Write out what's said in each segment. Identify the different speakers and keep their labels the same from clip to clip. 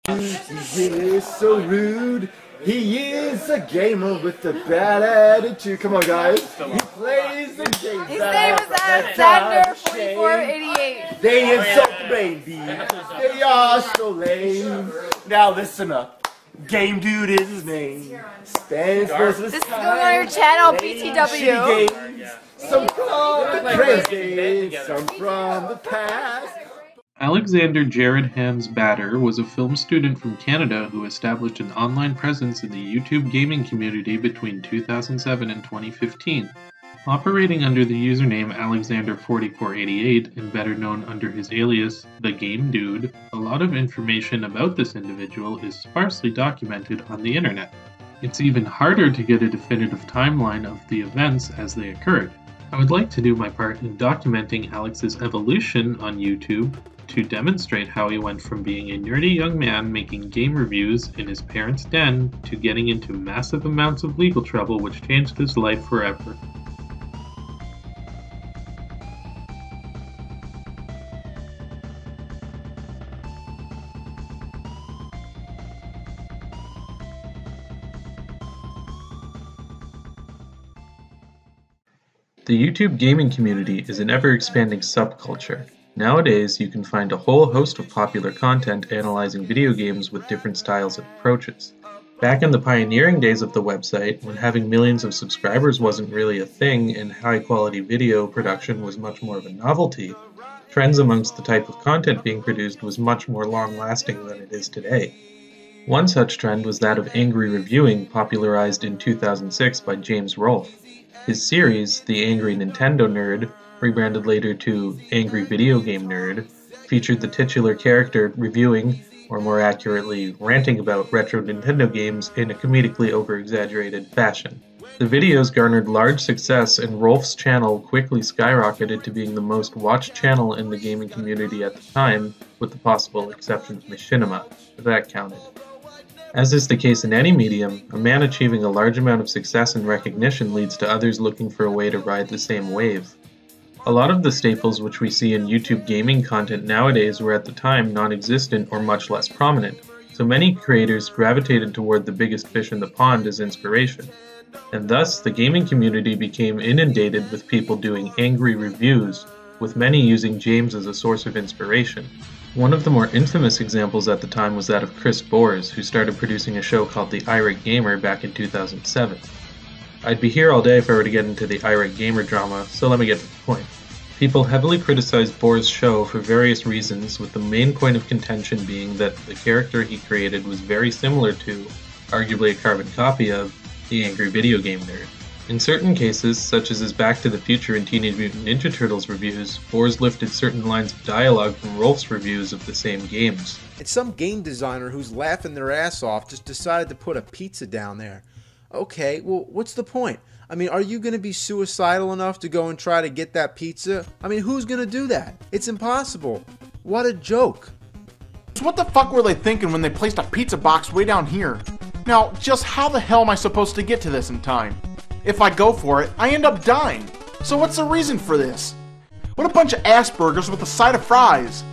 Speaker 1: He is so rude. He is a gamer with a bad attitude. Come on, guys. He plays the game.
Speaker 2: His name is Alexander4488.
Speaker 1: They insult the baby. They are so lame. Now listen up. Game Dude is his name. Spanish versus
Speaker 2: This is going on your channel, BTW.
Speaker 1: Some from the present, some from the past.
Speaker 3: Alexander Jared Hans Batter was a film student from Canada who established an online presence in the YouTube gaming community between 2007 and 2015. Operating under the username Alexander4488 and better known under his alias The Game Dude, a lot of information about this individual is sparsely documented on the internet. It's even harder to get a definitive timeline of the events as they occurred. I would like to do my part in documenting Alex's evolution on YouTube to demonstrate how he went from being a nerdy young man making game reviews in his parents' den to getting into massive amounts of legal trouble which changed his life forever. The YouTube gaming community is an ever-expanding subculture. Nowadays, you can find a whole host of popular content analyzing video games with different styles and approaches. Back in the pioneering days of the website, when having millions of subscribers wasn't really a thing and high-quality video production was much more of a novelty, trends amongst the type of content being produced was much more long-lasting than it is today. One such trend was that of angry reviewing, popularized in 2006 by James Rolfe. His series, The Angry Nintendo Nerd, rebranded later to Angry Video Game Nerd, featured the titular character reviewing, or more accurately, ranting about retro Nintendo games in a comedically over-exaggerated fashion. The videos garnered large success and Rolfe's channel quickly skyrocketed to being the most watched channel in the gaming community at the time, with the possible exception of Machinima, if that counted. As is the case in any medium, a man achieving a large amount of success and recognition leads to others looking for a way to ride the same wave. A lot of the staples which we see in YouTube gaming content nowadays were at the time non-existent or much less prominent, so many creators gravitated toward the biggest fish in the pond as inspiration. And thus, the gaming community became inundated with people doing angry reviews, with many using James as a source of inspiration. One of the more infamous examples at the time was that of Chris Bors, who started producing a show called The Irate Gamer back in 2007. I'd be here all day if I were to get into the Irate Gamer drama, so let me get to the point. People heavily criticized Bors' show for various reasons, with the main point of contention being that the character he created was very similar to, arguably a carbon copy of, the angry video game nerd. In certain cases, such as his Back to the Future and Teenage Mutant Ninja Turtles reviews, Bors lifted certain lines of dialogue from Rolfe's reviews of the same games.
Speaker 4: It's some game designer who's laughing their ass off just decided to put a pizza down there. Okay, well, what's the point? I mean, are you going to be suicidal enough to go and try to get that pizza? I mean, who's going to do that? It's impossible. What a joke.
Speaker 5: So what the fuck were they thinking when they placed a pizza box way down here? Now, just how the hell am I supposed to get to this in time? If I go for it, I end up dying. So what's the reason for this? What a bunch of ass burgers with a side of fries.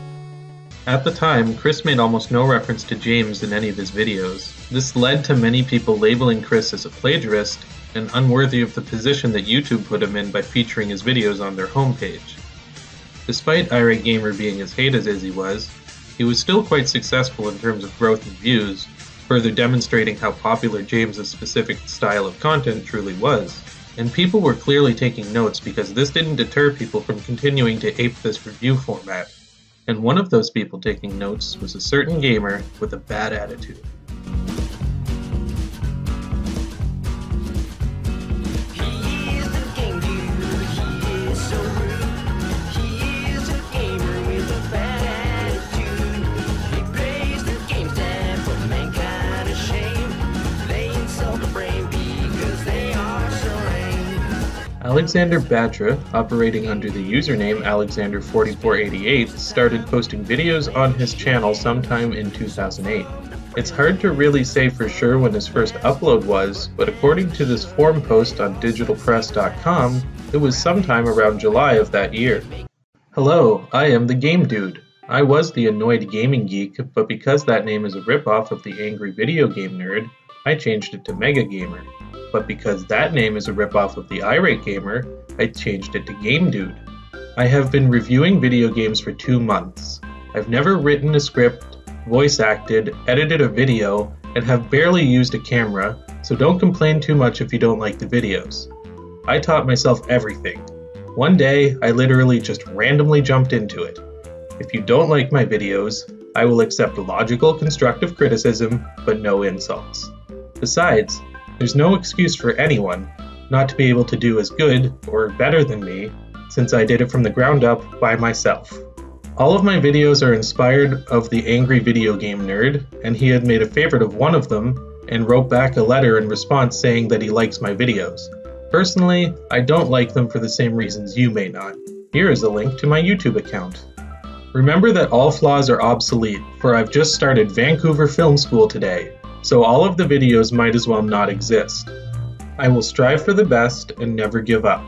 Speaker 3: At the time, Chris made almost no reference to James in any of his videos. This led to many people labeling Chris as a plagiarist and unworthy of the position that YouTube put him in by featuring his videos on their homepage. Despite Irate Gamer being as hated as he was still quite successful in terms of growth and views, further demonstrating how popular James's specific style of content truly was. And people were clearly taking notes because this didn't deter people from continuing to ape this review format. And one of those people taking notes was a certain gamer with a bad attitude. Alexander Batra, operating under the username Alexander4488, started posting videos on his channel sometime in 2008. It's hard to really say for sure when his first upload was, but according to this forum post on digitalpress.com, it was sometime around July of that year. Hello, I am the Game Dude. I was the Annoyed Gaming Geek, but because that name is a ripoff of the Angry Video Game Nerd, I changed it to Mega Gamer. But because that name is a ripoff of the Irate Gamer, I changed it to Game Dude. I have been reviewing video games for 2 months. I've never written a script, voice acted, edited a video, and have barely used a camera, so don't complain too much if you don't like the videos. I taught myself everything. One day, I literally just randomly jumped into it. If you don't like my videos, I will accept logical, constructive criticism, but no insults. Besides, there's no excuse for anyone not to be able to do as good or better than me, since I did it from the ground up by myself. All of my videos are inspired of the Angry Video Game Nerd, and he had made a favorite of one of them and wrote back a letter in response saying that he likes my videos. Personally, I don't like them for the same reasons you may not. Here is a link to my YouTube account. Remember that all flaws are obsolete, for I've just started Vancouver Film School today, so all of the videos might as well not exist. I will strive for the best and never give up.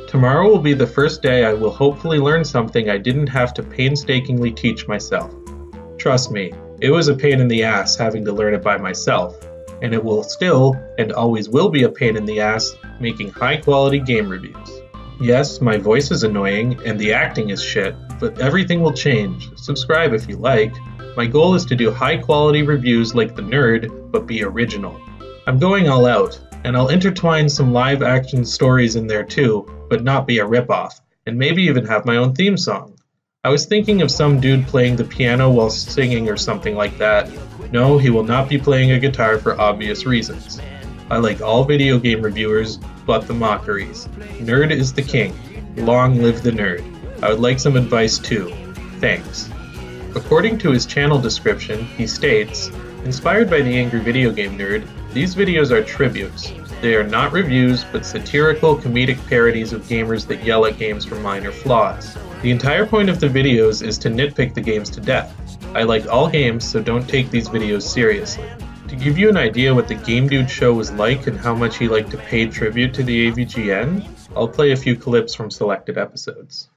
Speaker 3: Tomorrow will be the first day I will hopefully learn something I didn't have to painstakingly teach myself. Trust me, it was a pain in the ass having to learn it by myself, and it will still, and always will be a pain in the ass, making high-quality game reviews. Yes, my voice is annoying, and the acting is shit, but everything will change. Subscribe if you like. My goal is to do high-quality reviews like The Nerd, but be original. I'm going all out, and I'll intertwine some live-action stories in there too, but not be a ripoff, and maybe even have my own theme song. I was thinking of some dude playing the piano while singing or something like that. No, he will not be playing a guitar for obvious reasons. I like all video game reviewers, but the mockeries. Nerd is the king. Long live the nerd. I would like some advice too. Thanks. According to his channel description, he states, inspired by the Angry Video Game Nerd, these videos are tributes. They are not reviews, but satirical, comedic parodies of gamers that yell at games for minor flaws. The entire point of the videos is to nitpick the games to death. I like all games, so don't take these videos seriously. To give you an idea what the Game Dude show was like and how much he liked to pay tribute to the AVGN, I'll play a few clips from selected episodes.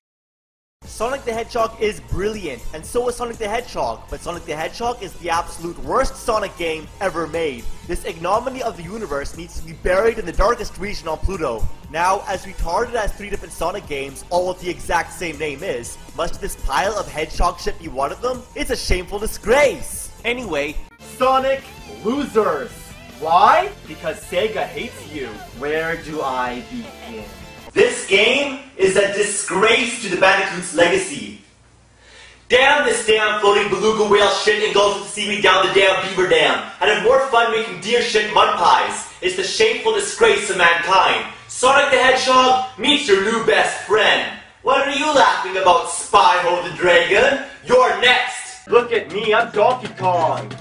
Speaker 6: Sonic the Hedgehog is brilliant, and so is Sonic the Hedgehog, but Sonic the Hedgehog is the absolute worst Sonic game ever made. This ignominy of the universe needs to be buried in the darkest region on Pluto. Now, as retarded as 3 different Sonic games, all with the exact same name is, must this pile of hedgehog shit be one of them? It's a shameful disgrace! Anyway, Sonic losers! Why? Because Sega hates you. Where do I begin? This game is a disgrace to the Bandicoot's legacy. Damn this damn floating beluga whale shit engulfs the seaweed down the damn beaver dam, and have more fun making deer shit mud pies. It's the shameful disgrace of mankind. Sonic the Hedgehog meets your new best friend. What are you laughing about, Spyho the Dragon? You're next! Look at me, I'm Donkey Kong!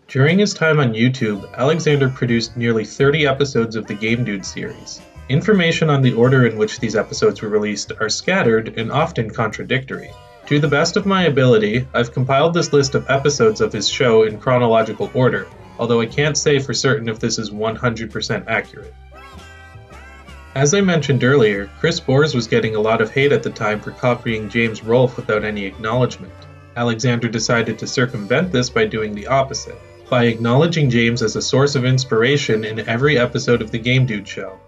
Speaker 3: During his time on YouTube, Alexander produced nearly 30 episodes of the Game Dude series. Information on the order in which these episodes were released are scattered and often contradictory. To the best of my ability, I've compiled this list of episodes of his show in chronological order, although I can't say for certain if this is 100% accurate. As I mentioned earlier, Chris Bors was getting a lot of hate at the time for copying James Rolfe without any acknowledgement. Alexander decided to circumvent this by doing the opposite, by acknowledging James as a source of inspiration in every episode of the Game Dude show.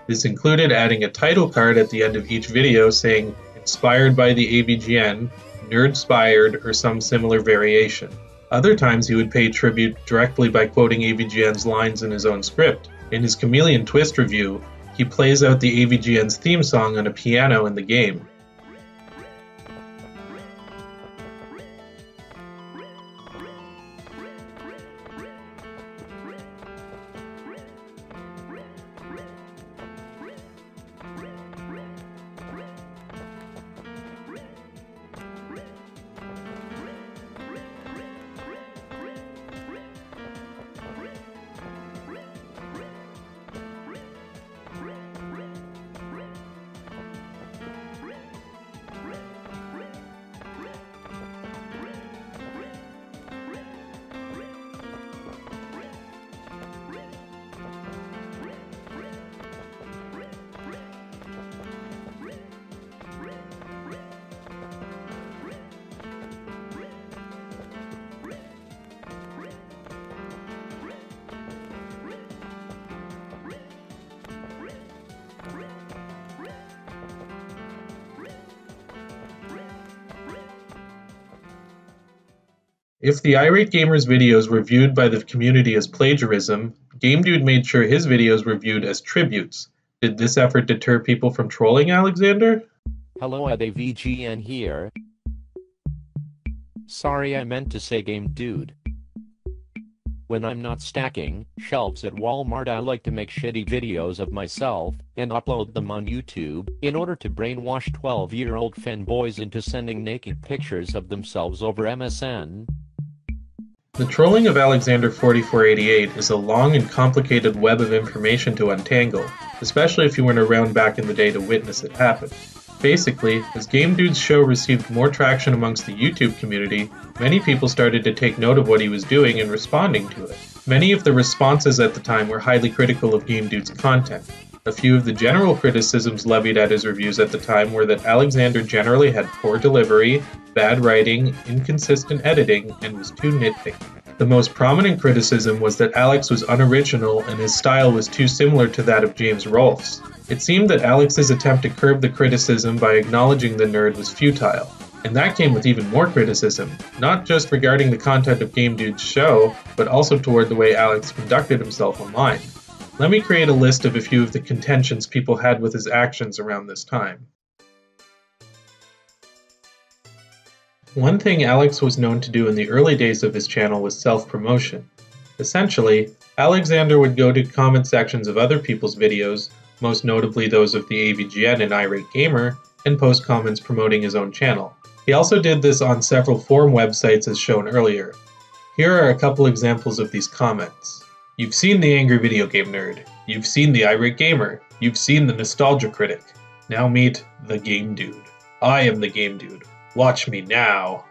Speaker 3: This included adding a title card at the end of each video saying, inspired by the AVGN, nerd-spired, or some similar variation. Other times he would pay tribute directly by quoting AVGN's lines in his own script. In his Chameleon Twist review, he plays out the AVGN's theme song on a piano in the game. If the Irate Gamer's videos were viewed by the community as plagiarism, GameDude made sure his videos were viewed as tributes. Did this effort deter people from trolling Alexander?
Speaker 7: Hello, ADVGN here. Sorry, I meant to say GameDude. When I'm not stacking shelves at Walmart, I like to make shitty videos of myself and upload them on YouTube in order to brainwash 12-year-old fanboys into sending naked pictures of themselves over MSN.
Speaker 3: The trolling of Alexander 4488 is a long and complicated web of information to untangle, especially if you weren't around back in the day to witness it happen. Basically, as GameDude's show received more traction amongst the YouTube community, many people started to take note of what he was doing and responding to it. Many of the responses at the time were highly critical of GameDude's content. A few of the general criticisms levied at his reviews at the time were that Alexander generally had poor delivery, bad writing, inconsistent editing, and was too nitpicky. The most prominent criticism was that Alex was unoriginal and his style was too similar to that of James Rolfe's. It seemed that Alex's attempt to curb the criticism by acknowledging the nerd was futile, and that came with even more criticism, not just regarding the content of GameDude's show, but also toward the way Alex conducted himself online. Let me create a list of a few of the contentions people had with his actions around this time. One thing Alex was known to do in the early days of his channel was self-promotion. Essentially, Alexander would go to comment sections of other people's videos, most notably those of the AVGN and Irate Gamer, and post comments promoting his own channel. He also did this on several forum websites as shown earlier. Here are a couple examples of these comments. You've seen the Angry Video Game Nerd. You've seen the Irate Gamer. You've seen the Nostalgia Critic. Now meet the Game Dude. I am the Game Dude. Watch me now.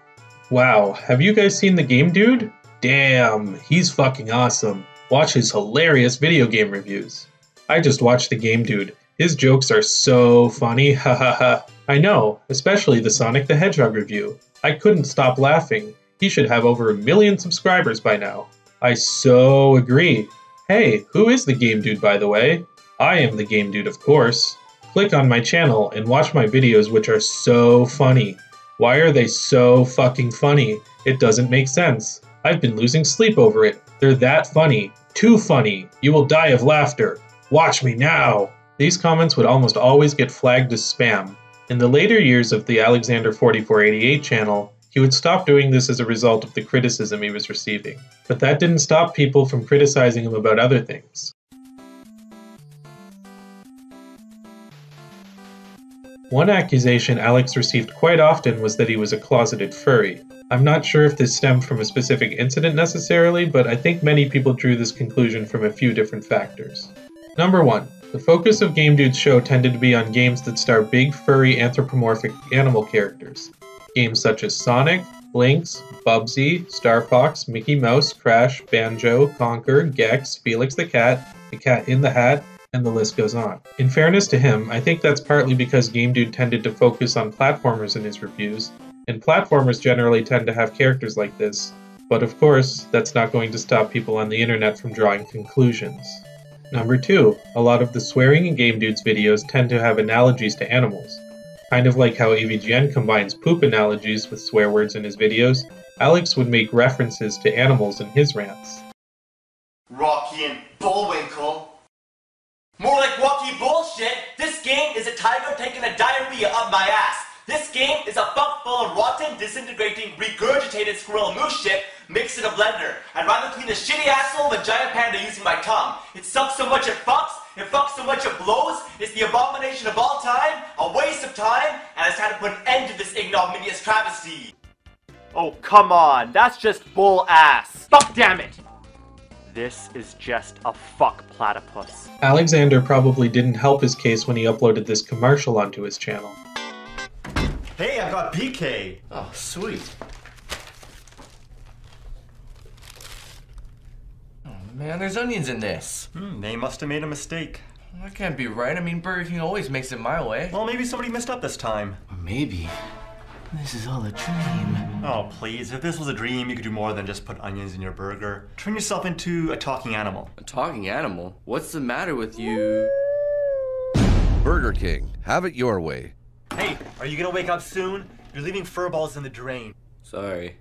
Speaker 3: Wow, have you guys seen the Game Dude? Damn, he's fucking awesome. Watch his hilarious video game reviews. I just watched the Game Dude. His jokes are so funny, hahaha. I know, especially the Sonic the Hedgehog review. I couldn't stop laughing. He should have over 1 million subscribers by now. I so agree. Hey, who is the Game Dude, by the way? I am the Game Dude, of course. Click on my channel and watch my videos, which are so funny. Why are they so fucking funny? It doesn't make sense. I've been losing sleep over it. They're that funny. Too funny. You will die of laughter. Watch me now. These comments would almost always get flagged as spam. In the later years of the Alexander 4488 channel, he would stop doing this as a result of the criticism he was receiving. But that didn't stop people from criticizing him about other things. One accusation Alex received quite often was that he was a closeted furry. I'm not sure if this stemmed from a specific incident necessarily, but I think many people drew this conclusion from a few different factors. Number 1. The focus of GameDude's show tended to be on games that star big, furry, anthropomorphic animal characters. Games such as Sonic, Blinx, Bubsy, Star Fox, Mickey Mouse, Crash, Banjo, Conker, Gex, Felix the Cat in the Hat, and the list goes on. In fairness to him, I think that's partly because GameDude tended to focus on platformers in his reviews, and platformers generally tend to have characters like this, but of course, that's not going to stop people on the internet from drawing conclusions. Number 2, a lot of the swearing in GameDude's videos tend to have analogies to animals. Kind of like how AVGN combines poop analogies with swear words in his videos, Alex would make references to animals in his rants.
Speaker 6: Rocky and Bullwinkle. More like Rocky bullshit. This game is a tiger taking a diarrhea up my ass. This game is a fuck full of rotten, disintegrating, regurgitated squirrel moose shit mixed in a blender. I'd rather clean a shitty asshole of a giant panda using my tongue. It sucks so much it fucks so much it blows, it's the abomination of all time, a waste of time, and it's time to put an end to this ignominious travesty. Oh, come on, that's just bull ass. Fuck damn it! This is just a fuck platypus.
Speaker 3: Alexander probably didn't help his case when he uploaded this commercial onto his channel.
Speaker 6: Hey, I got PK!
Speaker 1: Oh, sweet.
Speaker 8: Oh man, there's onions in this.
Speaker 6: They must have made a mistake.
Speaker 8: That can't be right. I mean, Burger King always makes it my way.
Speaker 6: Well, maybe somebody messed up this time.
Speaker 8: Or maybe this is all a dream.
Speaker 6: Oh, please. If this was a dream, you could do more than just put onions in your burger. Turn yourself into a talking animal.
Speaker 8: A talking animal? What's the matter with you?
Speaker 9: Burger King, have it your way.
Speaker 6: Hey, are you gonna wake up soon? You're leaving fur balls in the drain.
Speaker 8: Sorry.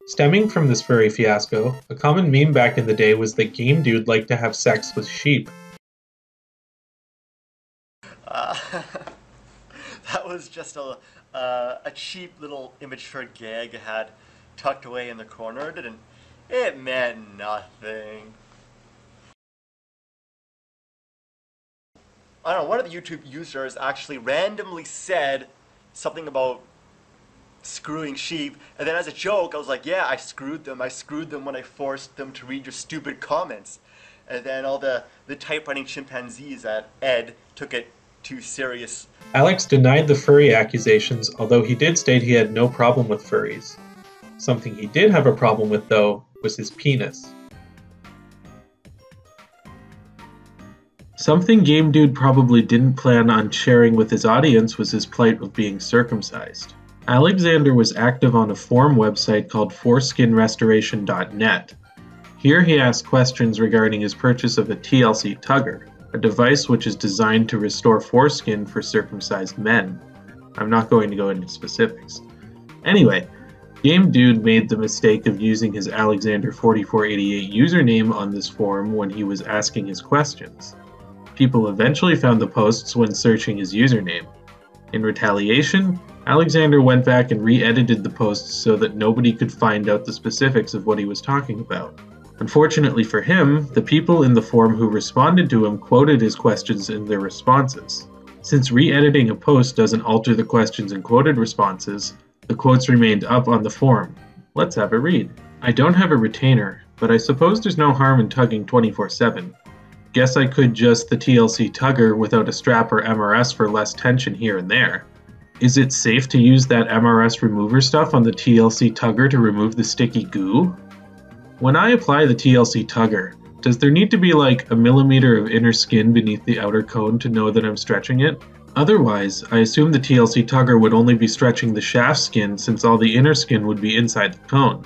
Speaker 3: Stemming from this furry fiasco, a common meme back in the day was that Game Dude liked to have sex with sheep.
Speaker 6: That was just a cheap little immature gag I had tucked away in the corner. It meant nothing. I don't know, one of the YouTube users actually randomly said something about screwing sheep, and then as a joke I was like, yeah, I screwed them when I forced them to read your stupid comments. And then all the typewriting chimpanzees at Ed took it too serious.
Speaker 3: Alex denied the furry accusations, although he did state he had no problem with furries. Something he did have a problem with, though, was his penis. Something Game Dude probably didn't plan on sharing with his audience was his plight of being circumcised. Alexander was active on a forum website called foreskinrestoration.net. Here he asked questions regarding his purchase of a TLC Tugger, a device which is designed to restore foreskin for circumcised men. I'm not going to go into specifics. Anyway, Game Dude made the mistake of using his Alexander4488 username on this forum when he was asking his questions. People eventually found the posts when searching his username. In retaliation, Alexander went back and re-edited the posts so that nobody could find out the specifics of what he was talking about. Unfortunately for him, the people in the forum who responded to him quoted his questions in their responses. Since re-editing a post doesn't alter the questions and quoted responses, the quotes remained up on the forum. Let's have a read. I don't have a retainer, but I suppose there's no harm in tugging 24/7. Guess I could just the TLC Tugger without a strap or MRS for less tension here and there. Is it safe to use that MRS remover stuff on the TLC Tugger to remove the sticky goo? When I apply the TLC Tugger, does there need to be like a millimeter of inner skin beneath the outer cone to know that I'm stretching it? Otherwise, I assume the TLC Tugger would only be stretching the shaft skin since all the inner skin would be inside the cone.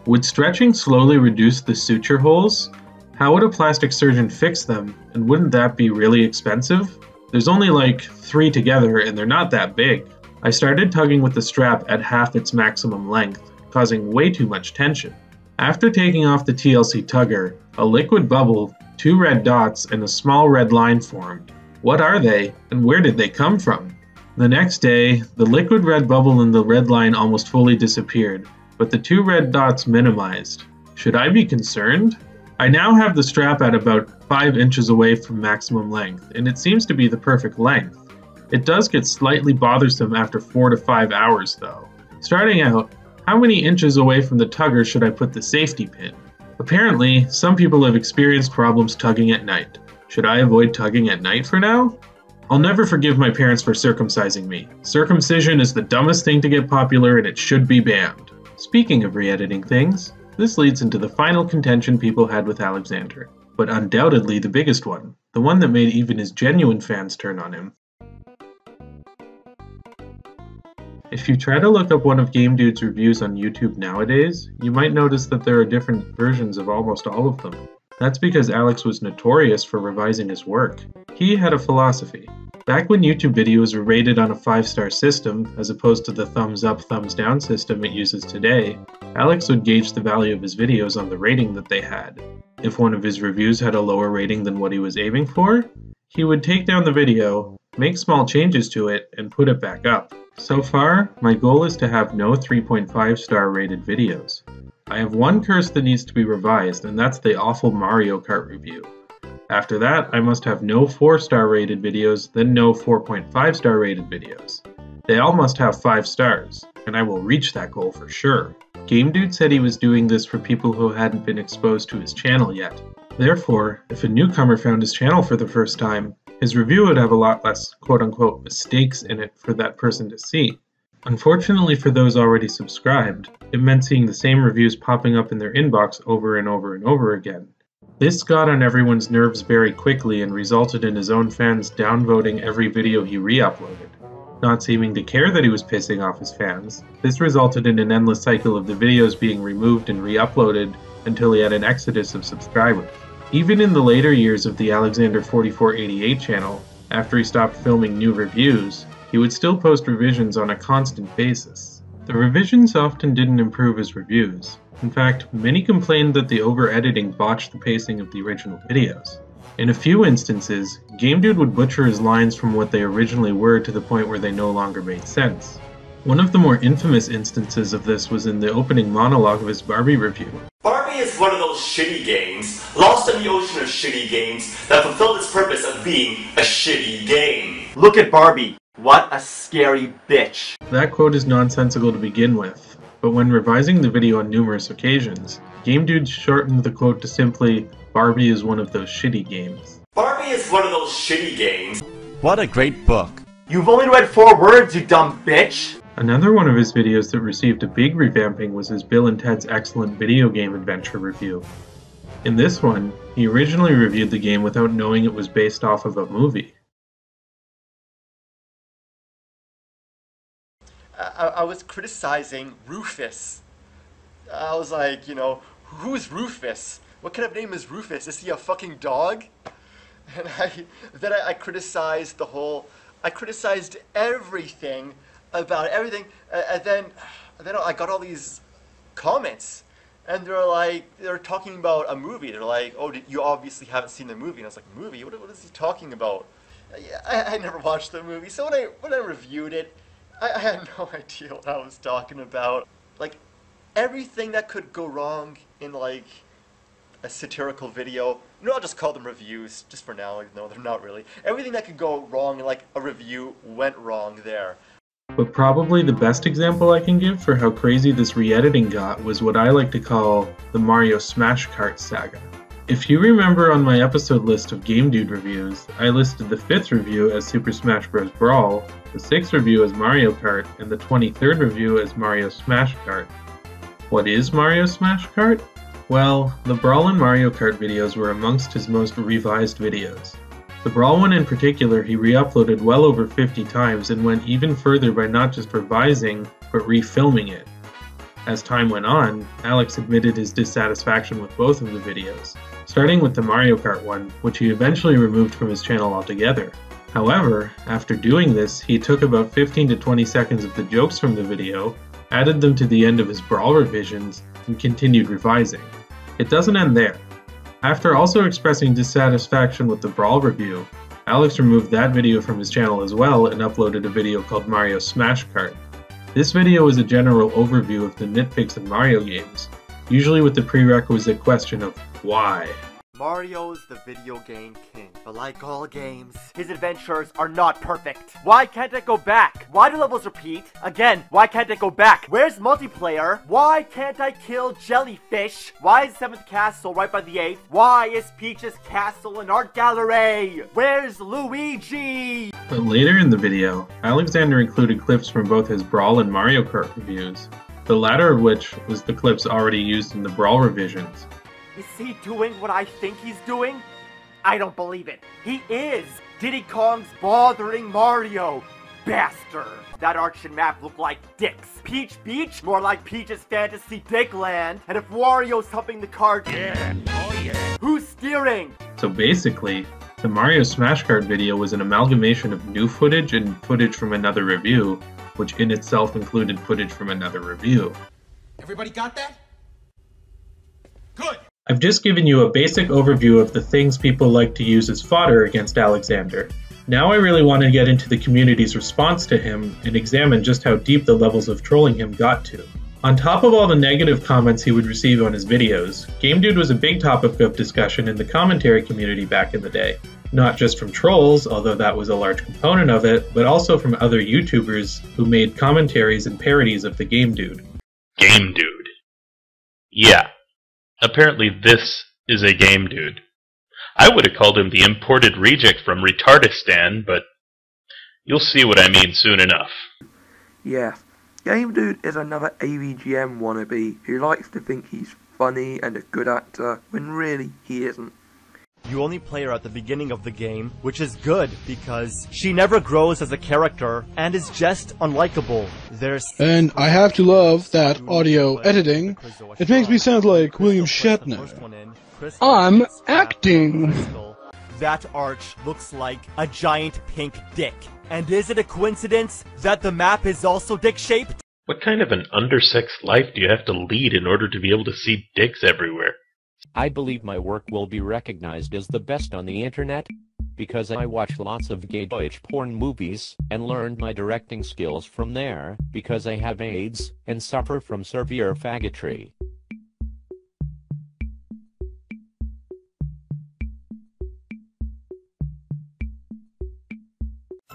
Speaker 3: Would stretching slowly reduce the suture holes? How would a plastic surgeon fix them, and wouldn't that be really expensive? There's only like 3 together and they're not that big. I started tugging with the strap at half its maximum length, causing way too much tension. After taking off the TLC Tugger, a liquid bubble, 2 red dots, and a small red line formed. What are they, and where did they come from? The next day, the liquid red bubble and the red line almost fully disappeared, but the 2 red dots minimized. Should I be concerned? I now have the strap at about 5 inches away from maximum length, and it seems to be the perfect length. It does get slightly bothersome after 4 to 5 hours though. Starting out, how many inches away from the tugger should I put the safety pin? Apparently, some people have experienced problems tugging at night. Should I avoid tugging at night for now? I'll never forgive my parents for circumcising me. Circumcision is the dumbest thing to get popular and it should be banned. Speaking of re-editing things, this leads into the final contention people had with Alexander, but undoubtedly the biggest one, the one that made even his genuine fans turn on him. If you try to look up one of Game Dude's reviews on YouTube nowadays, you might notice that there are different versions of almost all of them. That's because Alex was notorious for revising his work. He had a philosophy. Back when YouTube videos were rated on a 5-star system, as opposed to the thumbs up, thumbs down system it uses today, Alex would gauge the value of his videos on the rating that they had. If one of his reviews had a lower rating than what he was aiming for, he would take down the video, make small changes to it, and put it back up. So far, my goal is to have no 3.5-star rated videos. I have one curse that needs to be revised, and that's the awful Mario Kart review. After that, I must have no 4-star rated videos, then no 4.5-star rated videos. They all must have 5 stars, and I will reach that goal for sure. Game Dude said he was doing this for people who hadn't been exposed to his channel yet. Therefore, if a newcomer found his channel for the first time, his review would have a lot less quote-unquote mistakes in it for that person to see. Unfortunately for those already subscribed, it meant seeing the same reviews popping up in their inbox over and over and over again. This got on everyone's nerves very quickly and resulted in his own fans downvoting every video he re-uploaded. Not seeming to care that he was pissing off his fans, this resulted in an endless cycle of the videos being removed and re-uploaded until he had an exodus of subscribers. Even in the later years of the Alexander4488 channel, after he stopped filming new reviews, he would still post revisions on a constant basis. The revisions often didn't improve his reviews. In fact, many complained that the over-editing botched the pacing of the original videos. In a few instances, GameDude would butcher his lines from what they originally were to the point where they no longer made sense. One of the more infamous instances of this was in the opening monologue of his Barbie review.
Speaker 6: Barbie is one of those shitty games, lost in the ocean of shitty games, that fulfilled its purpose of being a shitty game. Look at Barbie. What a scary bitch.
Speaker 3: That quote is nonsensical to begin with, but when revising the video on numerous occasions, GameDude shortened the quote to simply, "Barbie is one of those shitty games."
Speaker 6: Barbie is one of those shitty games.
Speaker 10: What a great book.
Speaker 6: You've only read 4 words, you dumb bitch.
Speaker 3: Another one of his videos that received a big revamping was his Bill and Ted's Excellent Video Game Adventure review. In this one, he originally reviewed the game without knowing it was based off of a movie.
Speaker 1: I was criticizing Rufus. I was like, you know, who's Rufus? What kind of name is Rufus? Is he a fucking dog? And I criticized I criticized everything about everything, and then I got all these comments, and they're talking about a movie. They're like, oh, you obviously haven't seen the movie. And I was like, movie? What is he talking about? I never watched the movie, so when I reviewed it, I had no idea what I was talking about. Like, everything that could go wrong in, like, a satirical video, you know, I'll just call them reviews, just for now, like, no, they're not really. Everything that could go wrong in, like, a review went wrong there.
Speaker 3: But probably the best example I can give for how crazy this re-editing got was what I like to call the Mario Smash Kart saga. If you remember on my episode list of GameDude reviews, I listed the 5th review as Super Smash Bros. Brawl, the 6th review as Mario Kart, and the 23rd review as Mario Smash Kart. What is Mario Smash Kart? Well, the Brawl and Mario Kart videos were amongst his most revised videos. The Brawl one in particular he re-uploaded well over 50 times and went even further by not just revising, but refilming it. As time went on, Alex admitted his dissatisfaction with both of the videos, starting with the Mario Kart one, which he eventually removed from his channel altogether. However, after doing this, he took about 15 to 20 seconds of the jokes from the video, added them to the end of his Brawl revisions, and continued revising. It doesn't end there. After also expressing dissatisfaction with the Brawl review, Alex removed that video from his channel as well and uploaded a video called Mario Smash Kart. This video is a general overview of the nitpicks in Mario games, usually with the prerequisite question of why.
Speaker 6: Mario's the video game king, but like all games, his adventures are not perfect. Why can't I go back? Why do levels repeat? Again, why can't I go back? Where's multiplayer? Why can't I kill jellyfish? Why is 7th castle right by the 8th? Why is Peach's castle an art gallery? Where's Luigi?
Speaker 3: But later in the video, Alexander included clips from both his Brawl and Mario Kart reviews, the latter of which was the clips already used in the Brawl revisions.
Speaker 6: Is he doing what I think he's doing? I don't believe it. He is! Diddy Kong's bothering Mario. Bastard! That arch and map look like dicks. Peach Beach? More like Peach's Fantasy Dickland. And if Wario's humping the cart, yeah, oh yeah, who's steering?
Speaker 3: So basically, the Mario Smash Kart video was an amalgamation of new footage and footage from another review, which in itself included footage from another review.
Speaker 10: Everybody got that? Good!
Speaker 3: I've just given you a basic overview of the things people like to use as fodder against Alexander. Now I really want to get into the community's response to him and examine just how deep the levels of trolling him got to. On top of all the negative comments he would receive on his videos, GameDude was a big topic of discussion in the commentary community back in the day. Not just from trolls, although that was a large component of it, but also from other YouTubers who made commentaries and parodies of the GameDude.
Speaker 11: GameDude. Yeah. Apparently this is a GameDude. I would have called him the imported reject from Retardistan, but you'll see what I mean soon enough.
Speaker 12: Yeah, GameDude is another AVGM wannabe who likes to think he's funny and a good actor, when really he isn't.
Speaker 6: You only play her at the beginning of the game, which is good because she never grows as a character and is just unlikable.
Speaker 13: And I have to love that audio editing. It makes me sound like William Shatner. I'm acting.
Speaker 6: That arch looks like a giant pink dick. And is it a coincidence that the map is also dick-shaped?
Speaker 11: What kind of an undersexed life do you have to lead in order to be able to see dicks everywhere?
Speaker 7: I believe my work will be recognized as the best on the internet because I watch lots of gay Deutsch porn movies and learned my directing skills from there because I have AIDS and suffer from severe faggotry.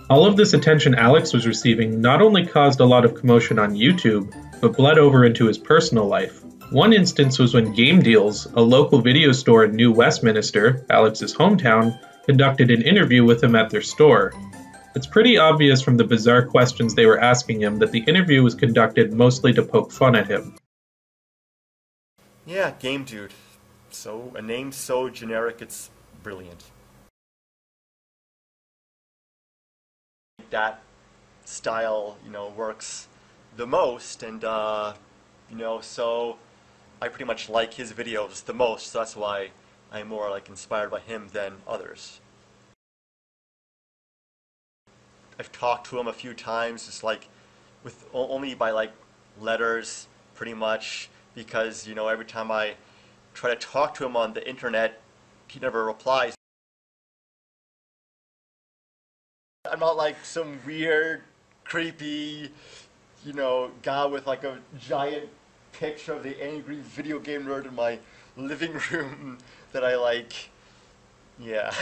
Speaker 3: All of this attention Alex was receiving not only caused a lot of commotion on YouTube, but bled over into his personal life. One instance was when Game Deals, a local video store in New Westminster, Alex's hometown, conducted an interview with him at their store. It's pretty obvious from the bizarre questions they were asking him that the interview was conducted mostly to poke fun at him.
Speaker 1: Yeah, Game Dude. So, a name so generic it's brilliant. That style, works the most, and, so I pretty much like his videos the most, so that's why I'm more, inspired by him than others. I've talked to him a few times, just, with only by, letters, pretty much, because, every time I try to talk to him on the internet, he never replies. I'm not some weird, creepy, guy with a giant picture of the angry video game nerd in my living room that I like. Yeah.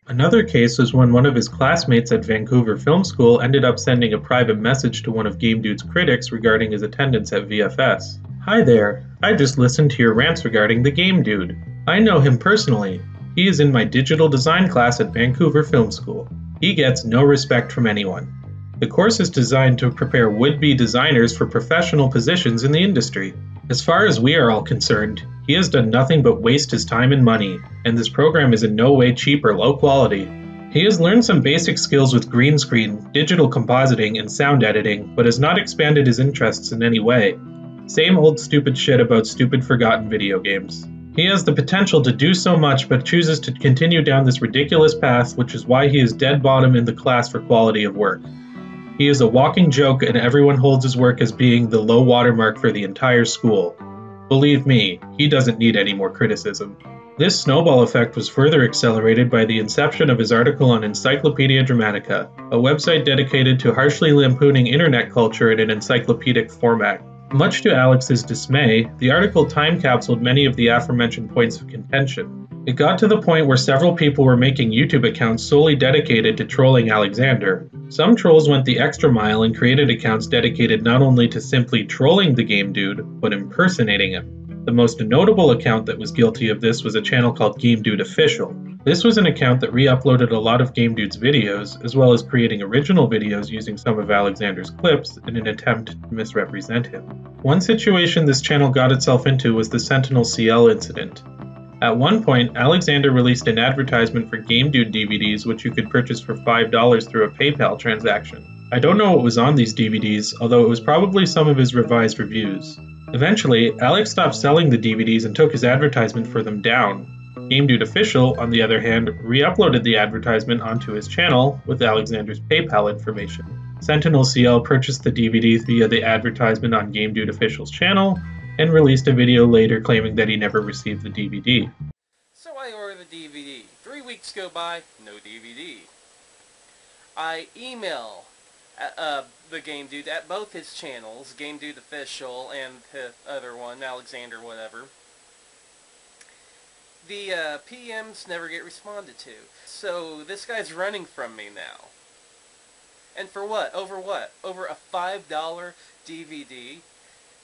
Speaker 3: Another case was when one of his classmates at Vancouver Film School ended up sending a private message to one of Game Dude's critics regarding his attendance at VFS. Hi there, I just listened to your rants regarding the Game Dude. I know him personally. He is in my digital design class at Vancouver Film School. He gets no respect from anyone. The course is designed to prepare would-be designers for professional positions in the industry. As far as we are all concerned, he has done nothing but waste his time and money, and this program is in no way cheap or low quality. He has learned some basic skills with green screen, digital compositing, and sound editing, but has not expanded his interests in any way. Same old stupid shit about stupid forgotten video games. He has the potential to do so much, but chooses to continue down this ridiculous path, which is why he is dead bottom in the class for quality of work. He is a walking joke, and everyone holds his work as being the low watermark for the entire school. Believe me, he doesn't need any more criticism. This snowball effect was further accelerated by the inception of his article on Encyclopedia Dramatica, a website dedicated to harshly lampooning internet culture in an encyclopedic format. Much to Alex's dismay, the article time-capsuled many of the aforementioned points of contention. It got to the point where several people were making YouTube accounts solely dedicated to trolling Alexander. Some trolls went the extra mile and created accounts dedicated not only to simply trolling the Game Dude, but impersonating him. The most notable account that was guilty of this was a channel called Game Dude Official. This was an account that re-uploaded a lot of Game Dude's videos, as well as creating original videos using some of Alexander's clips in an attempt to misrepresent him. One situation this channel got itself into was the Sentinel CL incident. At one point, Alexander released an advertisement for Game Dude DVDs which you could purchase for $5 through a PayPal transaction. I don't know what was on these DVDs, although it was probably some of his revised reviews. Eventually, Alex stopped selling the DVDs and took his advertisement for them down. Game Dude Official, on the other hand, re-uploaded the advertisement onto his channel with Alexander's PayPal information. Sentinel CL purchased the DVDs via the advertisement on Game Dude Official's channel, and released a video later claiming that he never received the DVD.
Speaker 14: So I order the DVD. 3 weeks go by, no DVD. I email the Game Dude at both his channels, Game Dude Official and the other one, Alexander whatever. The PMs never get responded to. So this guy's running from me now. And for what? Over what? Over a $5 DVD?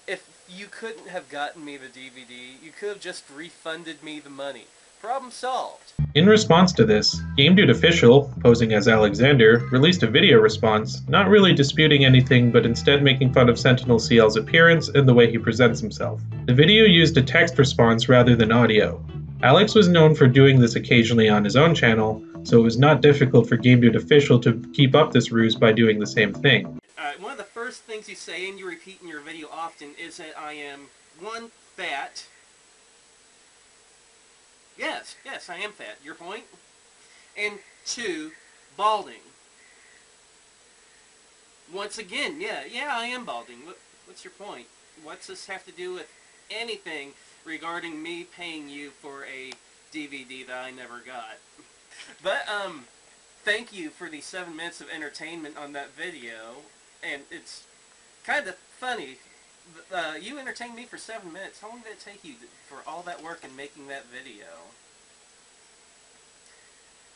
Speaker 14: If you couldn't have gotten me the DVD, you could have just refunded me the money. Problem solved.
Speaker 3: In response to this, Game Dude Official, posing as Alexander, released a video response, not really disputing anything but instead making fun of Sentinel CL's appearance and the way he presents himself. The video used a text response rather than audio. Alex was known for doing this occasionally on his own channel, so it was not difficult for Game Dude Official to keep up this ruse by doing the same thing.
Speaker 14: One of the first things you say and you repeat in your video often is that I am, 1, fat. Yes, I am fat. Your point? And 2, balding. once again, yeah, I am balding. What's your point? What's this have to do with anything regarding me paying you for a DVD that I never got? But, thank you for the 7 minutes of entertainment on that video, and it's kind of funny. You entertained me for 7 minutes. How long did it take you for all that work in making that video?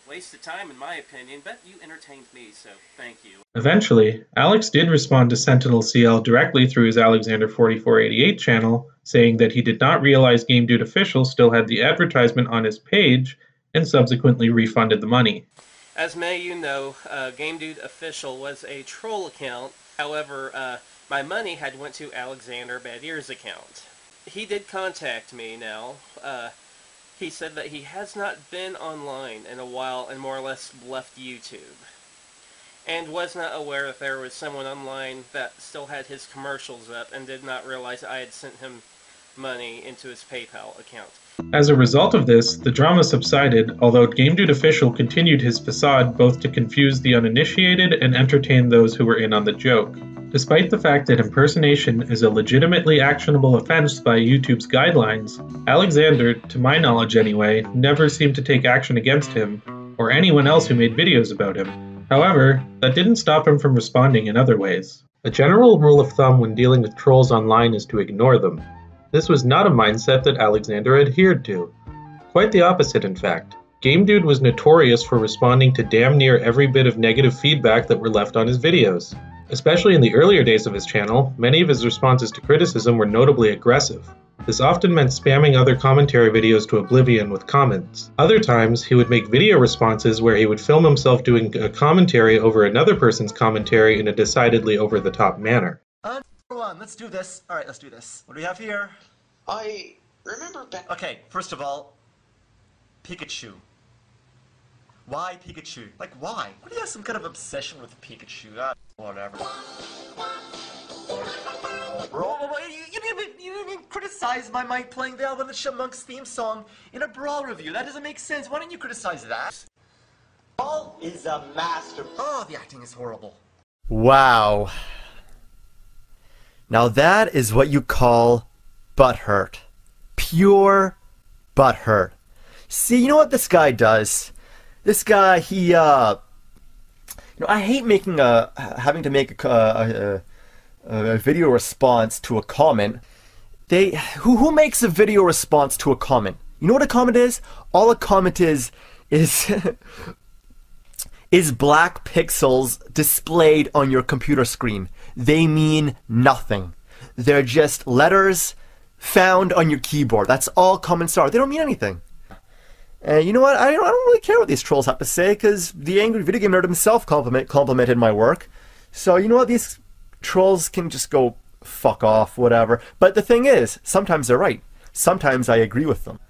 Speaker 14: Waste of time in my opinion, but you entertained me, so thank you.
Speaker 3: Eventually, Alex did respond to Sentinel CL directly through his Alexander4488 channel, saying that he did not realize Game Dude Official still had the advertisement on his page, and subsequently refunded the money.
Speaker 14: As many of you know, Game Dude Official was a troll account. However, my money had went to Alexander Badier's account. He did contact me now. He said that he has not been online in a while and more or less left YouTube. And was not aware that there was someone online that still had his commercials up and did not realize I had sent him money into his PayPal account.
Speaker 3: As a result of this, the drama subsided, although Game Dude Official continued his facade both to confuse the uninitiated and entertain those who were in on the joke. Despite the fact that impersonation is a legitimately actionable offense by YouTube's guidelines, Alexander, to my knowledge anyway, never seemed to take action against him, or anyone else who made videos about him. However, that didn't stop him from responding in other ways. A general rule of thumb when dealing with trolls online is to ignore them. This was not a mindset that Alexander adhered to. Quite the opposite, in fact. Game Dude was notorious for responding to damn near every bit of negative feedback that were left on his videos. Especially in the earlier days of his channel, many of his responses to criticism were notably aggressive. This often meant spamming other commentary videos to oblivion with comments. Other times, he would make video responses where he would film himself doing a commentary over another person's commentary in a decidedly over-the-top manner.
Speaker 1: One, let's do this. Alright, let's do this. What do we have here?
Speaker 15: I remember back.
Speaker 1: Okay, first of all, Pikachu. Why Pikachu? Like, why? What do you have some kind of obsession with Pikachu? Whatever. You didn't criticize my playing the Alvin and the Chipmunks theme song in a Brawl review. That doesn't make sense. Why didn't you criticize that?
Speaker 6: Brawl is a masterpiece.
Speaker 1: Oh, the acting is horrible.
Speaker 6: Wow. Now that is what you call butthurt. Pure butthurt. See, you know what this guy does? This guy, he, you know, I hate making having to make a video response to a comment. Who makes a video response to a comment? You know what a comment is? All a comment is black pixels displayed on your computer screen. They mean nothing. They're just letters found on your keyboard. That's all comments are. They don't mean anything. And you know what? I don't really care what these trolls have to say, because the Angry Video Game Nerd himself complimented my work. So you know what? These trolls can just go fuck off, whatever. But the thing is, sometimes they're right. Sometimes I agree with them.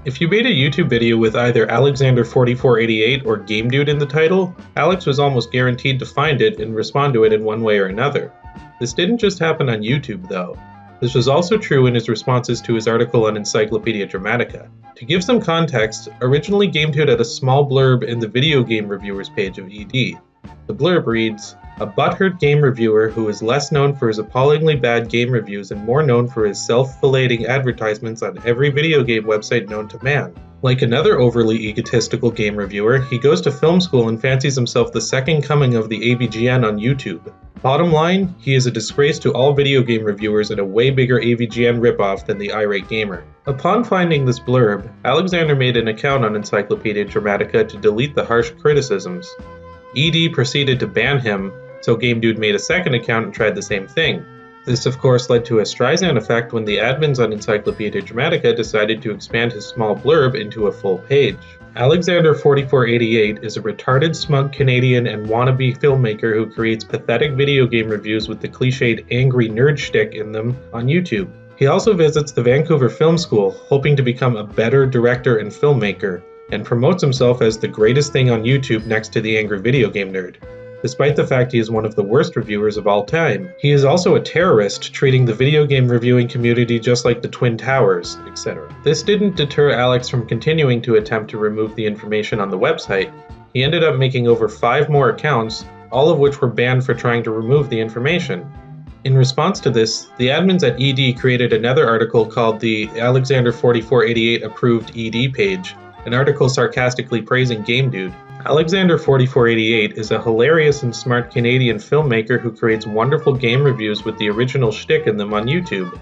Speaker 3: If you made a YouTube video with either Alexander4488 or Game Dude in the title, Alex was almost guaranteed to find it and respond to it in one way or another. This didn't just happen on YouTube, though. This was also true in his responses to his article on Encyclopedia Dramatica. To give some context, originally Game Dude had a small blurb in the video game reviewers page of ED. The blurb reads, "A butthurt game reviewer who is less known for his appallingly bad game reviews and more known for his self-filleting advertisements on every video game website known to man." Like another overly egotistical game reviewer, he goes to film school and fancies himself the second coming of the AVGN on YouTube. Bottom line, he is a disgrace to all video game reviewers and a way bigger AVGN ripoff than the Irate Gamer. Upon finding this blurb, Alexander made an account on Encyclopedia Dramatica to delete the harsh criticisms. ED proceeded to ban him, so Game Dude made a second account and tried the same thing. This of course led to a Streisand effect when the admins on Encyclopedia Dramatica decided to expand his small blurb into a full page. Alexander4488 is a retarded, smug Canadian and wannabe filmmaker who creates pathetic video game reviews with the cliched angry nerd shtick in them on YouTube. He also visits the Vancouver Film School, hoping to become a better director and filmmaker, and promotes himself as the greatest thing on YouTube next to the Angry Video Game Nerd. Despite the fact he is one of the worst reviewers of all time, he is also a terrorist, treating the video game reviewing community just like the Twin Towers, etc. This didn't deter Alex from continuing to attempt to remove the information on the website. He ended up making over 5 more accounts, all of which were banned for trying to remove the information. In response to this, the admins at ED created another article called the Alexander4488 Approved ED page, an article sarcastically praising GameDude. Alexander4488 is a hilarious and smart Canadian filmmaker who creates wonderful game reviews with the original shtick in them on YouTube.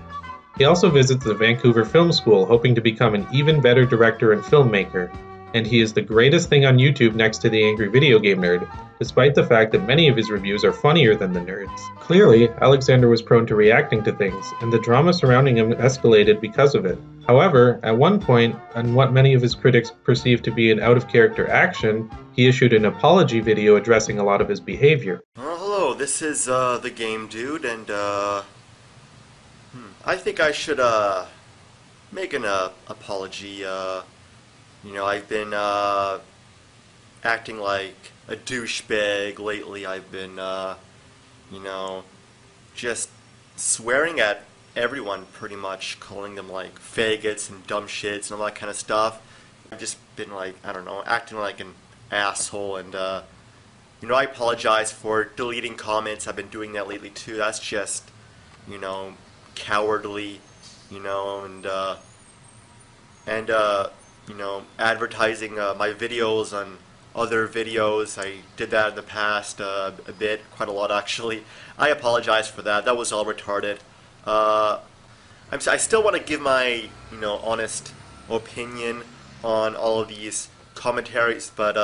Speaker 3: He also visits the Vancouver Film School, hoping to become an even better director and filmmaker, and he is the greatest thing on YouTube next to the Angry Video Game Nerd, despite the fact that many of his reviews are funnier than the nerds. Clearly, Alexander was prone to reacting to things, and the drama surrounding him escalated because of it. However, at one point, on what many of his critics perceived to be an out-of-character action, he issued an apology video addressing a lot of his behavior.
Speaker 1: Hello, this is the Game Dude, and I think I should make an apology. You know, I've been acting like a douchebag lately. I've been, you know, just swearing at everyone pretty much, calling them like faggots and dumb shits and all that kind of stuff. I've just been like, I don't know, acting like an asshole, and you know, I apologize for deleting comments. I've been doing that lately too. That's just, you know, cowardly, you know, and you know, advertising my videos on other videos. I did that in the past a bit, quite a lot actually. I apologize for that. That was all retarded. I still want to give my, you know, honest opinion on all of these commentaries, but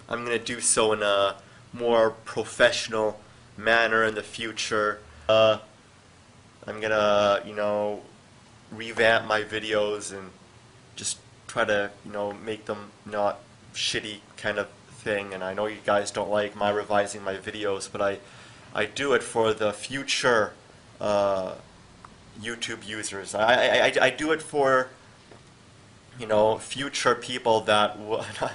Speaker 1: I'm gonna do so in a more professional manner in the future. I'm gonna, you know, revamp my videos and just try to, you know, make them not shitty kind of thing. And I know you guys don't like my revising my videos, but I do it for the future YouTube users. I do it for, you know, future people that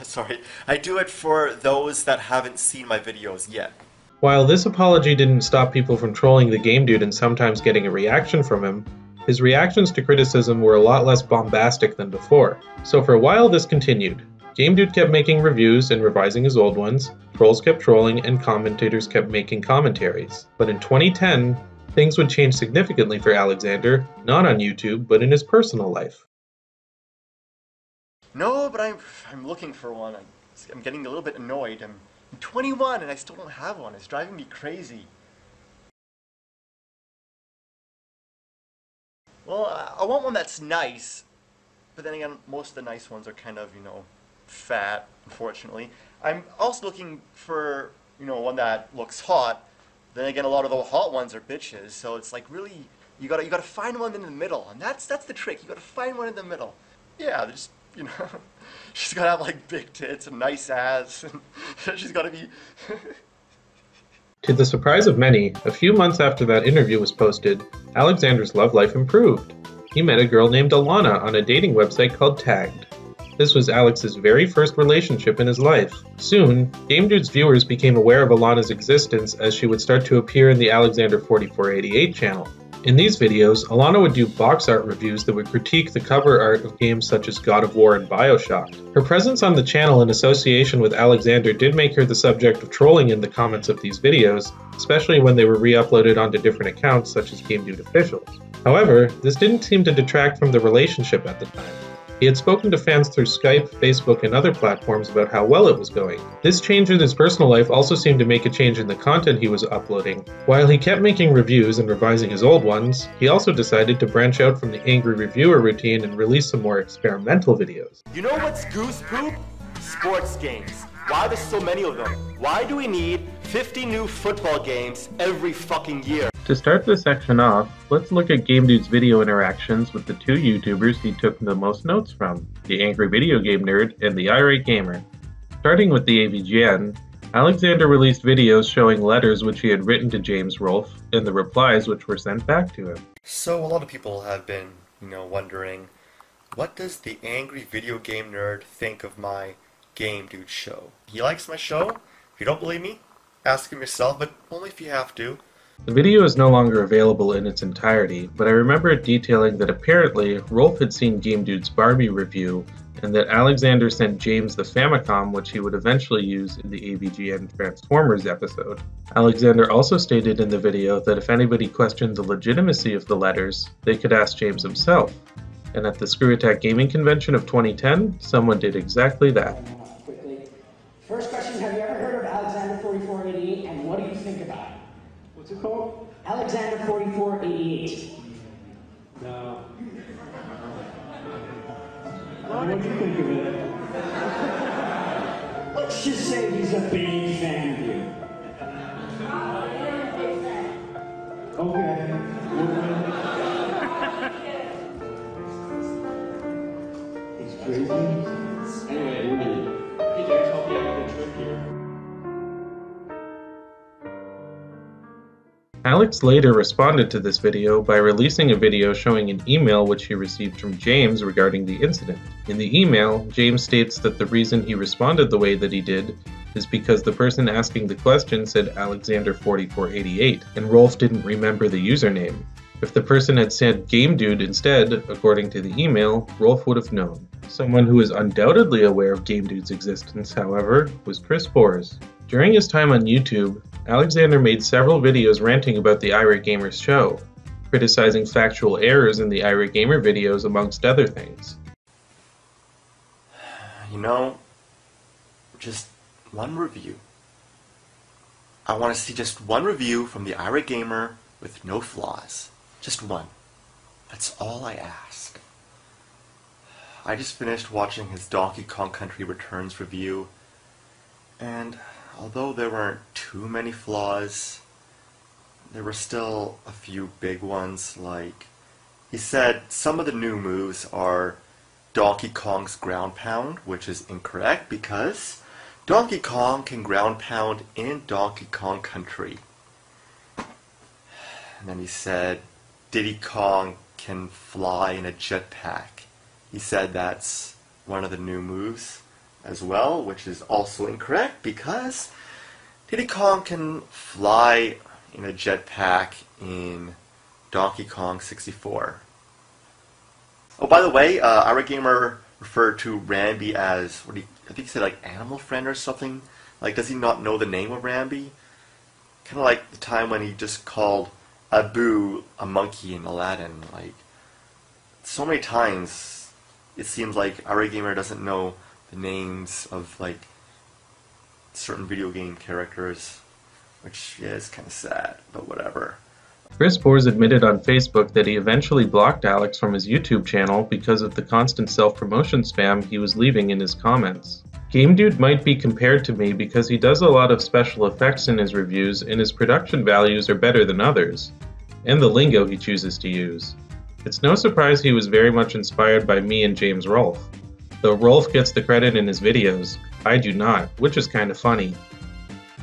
Speaker 1: sorry, I do it for those that haven't seen my videos yet.
Speaker 3: While this apology didn't stop people from trolling the Game Dude and sometimes getting a reaction from him, his reactions to criticism were a lot less bombastic than before. So for a while this continued. GameDude kept making reviews and revising his old ones, trolls kept trolling, and commentators kept making commentaries. But in 2010, things would change significantly for Alexander, not on YouTube, but in his personal life.
Speaker 1: No, but I'm looking for one. I'm getting a little bit annoyed. I'm 21 and I still don't have one. It's driving me crazy. Well, I want one that's nice, but then again, most of the nice ones are kind of, you know, fat, unfortunately. I'm also looking for, you know, one that looks hot. Then again, a lot of the hot ones are bitches, so it's like really, you gotta find one in the middle, and that's the trick. You gotta find one in the middle. Yeah, just, you know, she's gotta have like big tits and nice ass, and she's gotta be.
Speaker 3: To the surprise of many, a few months after that interview was posted, Alexander's love life improved. He met a girl named Alana on a dating website called Tagged. This was Alex's very first relationship in his life. Soon, GameDude's viewers became aware of Alana's existence as she would start to appear in the Alexander4488 channel. In these videos, Alana would do box art reviews that would critique the cover art of games such as God of War and BioShock. Her presence on the channel in association with Alexander did make her the subject of trolling in the comments of these videos, especially when they were re-uploaded onto different accounts such as GameDude Officials. However, this didn't seem to detract from the relationship at the time. He had spoken to fans through Skype, Facebook, and other platforms about how well it was going. This change in his personal life also seemed to make a change in the content he was uploading. While he kept making reviews and revising his old ones, he also decided to branch out from the angry reviewer routine and release some more experimental videos.
Speaker 6: You know what's goose poop? Sports games. Why there's so many of them? Why do we need 50 new football games every fucking year?
Speaker 3: To start this section off, let's look at GameDude's video interactions with the two YouTubers he took the most notes from, the Angry Video Game Nerd and the Irate Gamer. Starting with the AVGN, Alexander released videos showing letters which he had written to James Rolfe and the replies which were sent back to him.
Speaker 1: So a lot of people have been, you know, wondering, what does the Angry Video Game Nerd think of my GameDude show? He likes my show? If you don't believe me, ask him yourself, but only if you have to.
Speaker 3: The video is no longer available in its entirety, but I remember it detailing that apparently Rolfe had seen GameDude's Barbie review and that Alexander sent James the Famicom, which he would eventually use in the AVGN Transformers episode. Alexander also stated in the video that if anybody questioned the legitimacy of the letters, they could ask James himself. And at the Screw Attack Gaming Convention of 2010, someone did exactly that.
Speaker 16: First question, have you ever heard of Alexander 4488, and what do you think about it? What's it called? Alexander 4488. No. What do you think of it? Let's just say he's a big fan of you. Okay. He's crazy. Anyway, PJ, help me out with the trick here.
Speaker 3: Alex later responded to this video by releasing a video showing an email which he received from James regarding the incident. In the email, James states that the reason he responded the way that he did is because the person asking the question said Alexander4488, and Rolf didn't remember the username. If the person had said Game Dude instead, according to the email, Rolf would have known. Someone who is undoubtedly aware of Game Dude's existence, however, was Chris Bors. During his time on YouTube, Alexander made several videos ranting about the Irate Gamers show, criticizing factual errors in the Irate Gamer videos amongst other things.
Speaker 1: You know, just one review. I want to see just one review from the Irate Gamer with no flaws. Just one. That's all I ask. I just finished watching his Donkey Kong Country Returns review, and although there weren't too many flaws, there were still a few big ones. Like, he said some of the new moves are Donkey Kong's ground pound, which is incorrect because Donkey Kong can ground pound in Donkey Kong Country. And then he said Diddy Kong can fly in a jetpack. He said that's one of the new moves as well, which is also incorrect because Diddy Kong can fly in a jetpack in Donkey Kong 64. Oh, by the way, Irate Gamer referred to Rambi as, I think he said like Animal Friend or something. Like, does he not know the name of Rambi? Kind of like the time when he just called Abu a monkey in Aladdin. Like, so many times it seems like Irate Gamer doesn't know the names of like certain video game characters, which is kind of sad, but whatever.
Speaker 3: Chris Bors admitted on Facebook that he eventually blocked Alex from his YouTube channel because of the constant self-promotion spam he was leaving in his comments. Game Dude might be compared to me because he does a lot of special effects in his reviews and his production values are better than others, and the lingo he chooses to use. It's no surprise he was very much inspired by me and James Rolfe. Though Rolf gets the credit in his videos, I do not, which is kind of funny.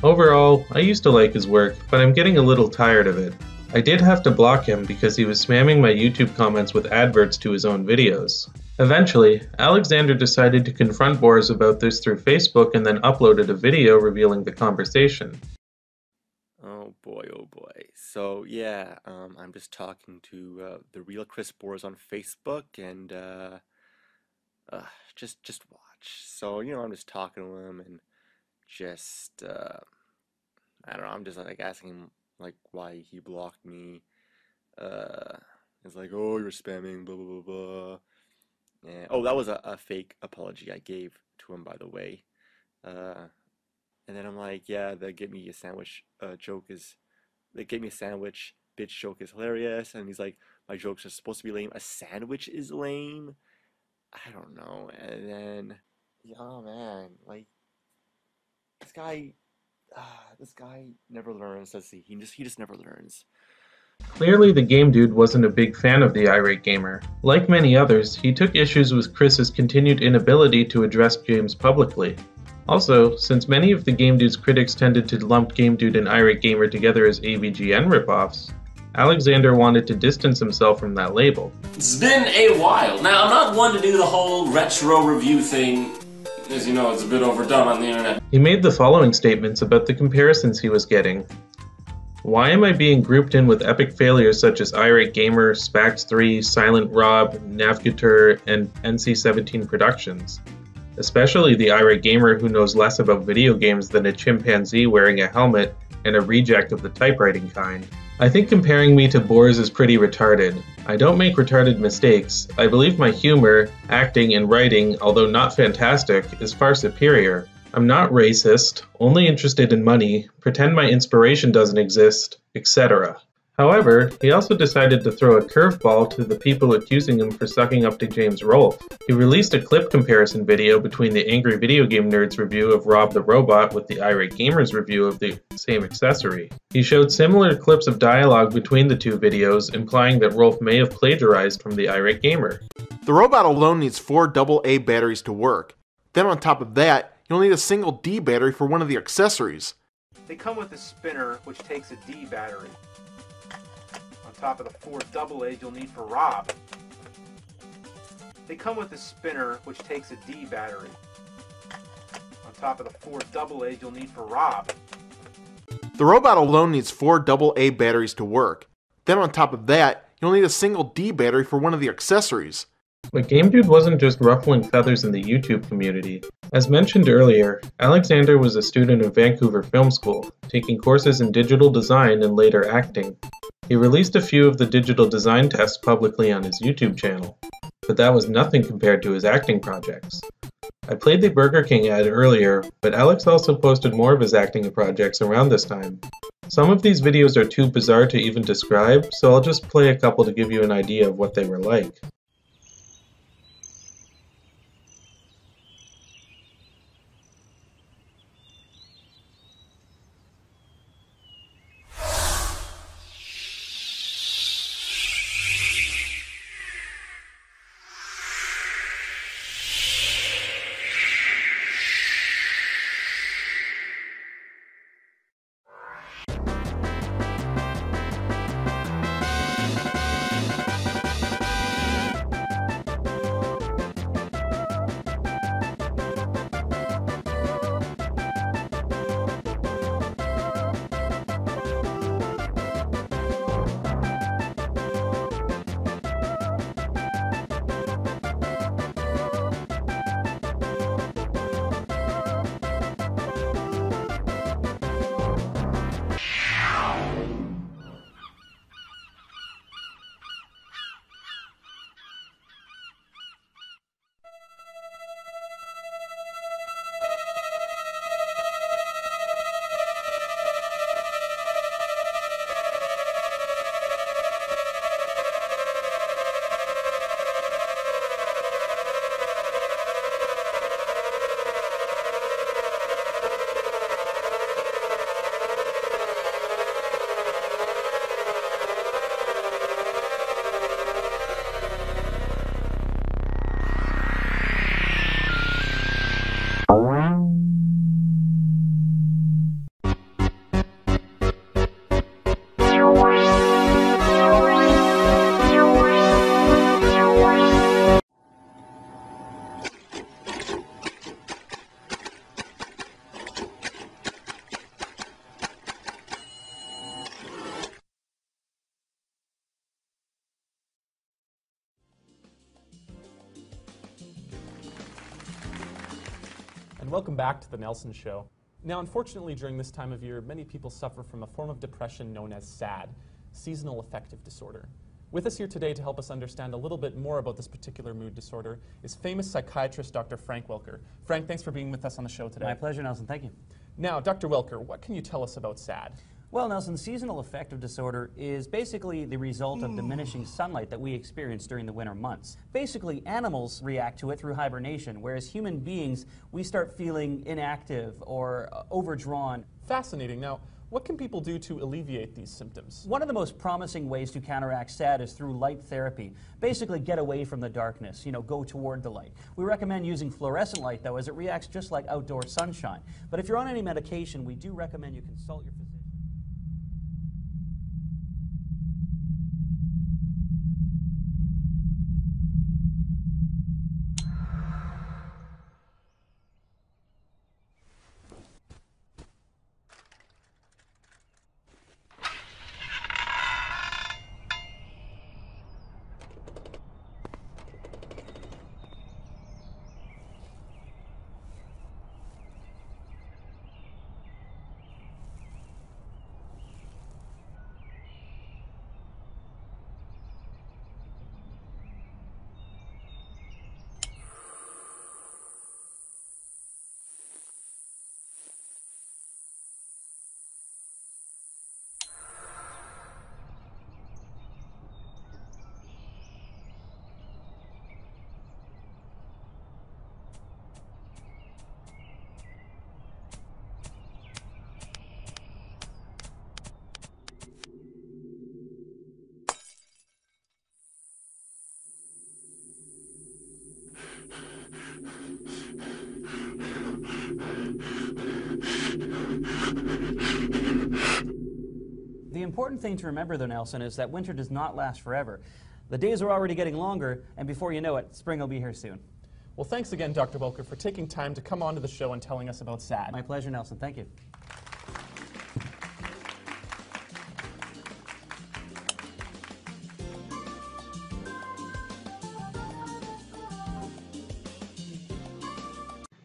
Speaker 3: Overall, I used to like his work, but I'm getting a little tired of it. I did have to block him because he was spamming my YouTube comments with adverts to his own videos. Eventually, Alexander decided to confront Bors about this through Facebook and then uploaded a video revealing the conversation.
Speaker 17: Oh boy, oh boy. So yeah, I'm just talking to the real Chris Bors on Facebook, and just watch. So, you know, I'm just talking to him and just I don't know, I'm just like asking him like why he blocked me. It's like, oh, you're spamming, blah blah blah blah. And, oh, that was a fake apology I gave to him, by the way. And then I'm like, yeah, the get me a sandwich joke is, the get me a sandwich bitch joke is hilarious. And he's like, my jokes are supposed to be lame. A sandwich is lame? I don't know. And then, oh man, like, this guy never learns, does he? He just never learns.
Speaker 3: Clearly, the Game Dude wasn't a big fan of the Irate Gamer. Like many others, he took issues with Chris's continued inability to address James publicly. Also, since many of the Game Dude's critics tended to lump Game Dude and Irate Gamer together as AVGN ripoffs, Alexander wanted to distance himself from that label.
Speaker 18: It's been a while. Now, I'm not one to do the whole retro review thing. As you know, it's a bit overdone on the internet.
Speaker 3: He made the following statements about the comparisons he was getting. Why am I being grouped in with epic failures such as Irate Gamer, Spax3, Silent Rob, Navgator, and NC-17 Productions? Especially the Irate Gamer who knows less about video games than a chimpanzee wearing a helmet and a reject of the typewriting kind. I think comparing me to Boars is pretty retarded. I don't make retarded mistakes. I believe my humor, acting, and writing, although not fantastic, is far superior. I'm not racist, only interested in money, pretend my inspiration doesn't exist, etc. However, he also decided to throw a curveball to the people accusing him for sucking up to James Rolfe. He released a clip comparison video between the Angry Video Game Nerd's review of Rob the Robot with the Irate Gamer's review of the same accessory. He showed similar clips of dialogue between the two videos, implying that Rolfe may have plagiarized from the Irate Gamer.
Speaker 5: The robot alone needs 4 AA batteries to work. Then on top of that, you'll need a single D battery for one of the accessories.
Speaker 4: They come with a spinner, which takes a D battery. On top of the 4 AA's you'll need for Rob. They come with a spinner, which takes a D battery. On top of the 4 AA's you'll need for Rob.
Speaker 5: The robot alone needs 4 AA batteries to work. Then on top of that, you'll need a single D battery for one of the accessories.
Speaker 3: But GameDude wasn't just ruffling feathers in the YouTube community. As mentioned earlier, Alexander was a student of Vancouver Film School, taking courses in digital design and later acting. He released a few of the digital design tests publicly on his YouTube channel, but that was nothing compared to his acting projects. I played the Burger King ad earlier, but Alex also posted more of his acting projects around this time. Some of these videos are too bizarre to even describe, so I'll just play a couple to give you an idea of what they were like.
Speaker 19: And welcome back to The Nelson Show. Now, unfortunately, during this time of year, many people suffer from a form of depression known as SAD, seasonal affective disorder. With us here today to help us understand a little bit more about this particular mood disorder is famous psychiatrist Dr. Frank Welker. Frank, thanks for being with us on the show today.
Speaker 20: My pleasure, Nelson. Thank you.
Speaker 19: Now, Dr. Welker, what can you tell us about SAD?
Speaker 20: Well, Nelson, seasonal affective disorder is basically the result of diminishing sunlight that we experience during the winter months. Basically, animals react to it through hibernation, whereas human beings, we start feeling inactive or overdrawn.
Speaker 19: Fascinating. Now, what can people do to alleviate these symptoms?
Speaker 20: One of the most promising ways to counteract SAD is through light therapy. Basically, get away from the darkness, go toward the light. We recommend using fluorescent light, though, as it reacts just like outdoor sunshine. But if you're on any medication, we do recommend you consult your physician. The important thing to remember, though, Nelson, is that winter does not last forever. The days are already getting longer, and before you know it, spring will be here soon.
Speaker 19: Well, thanks again, Dr. Welker, for taking time to come onto the show and telling us about SAD.
Speaker 20: My pleasure, Nelson. Thank you.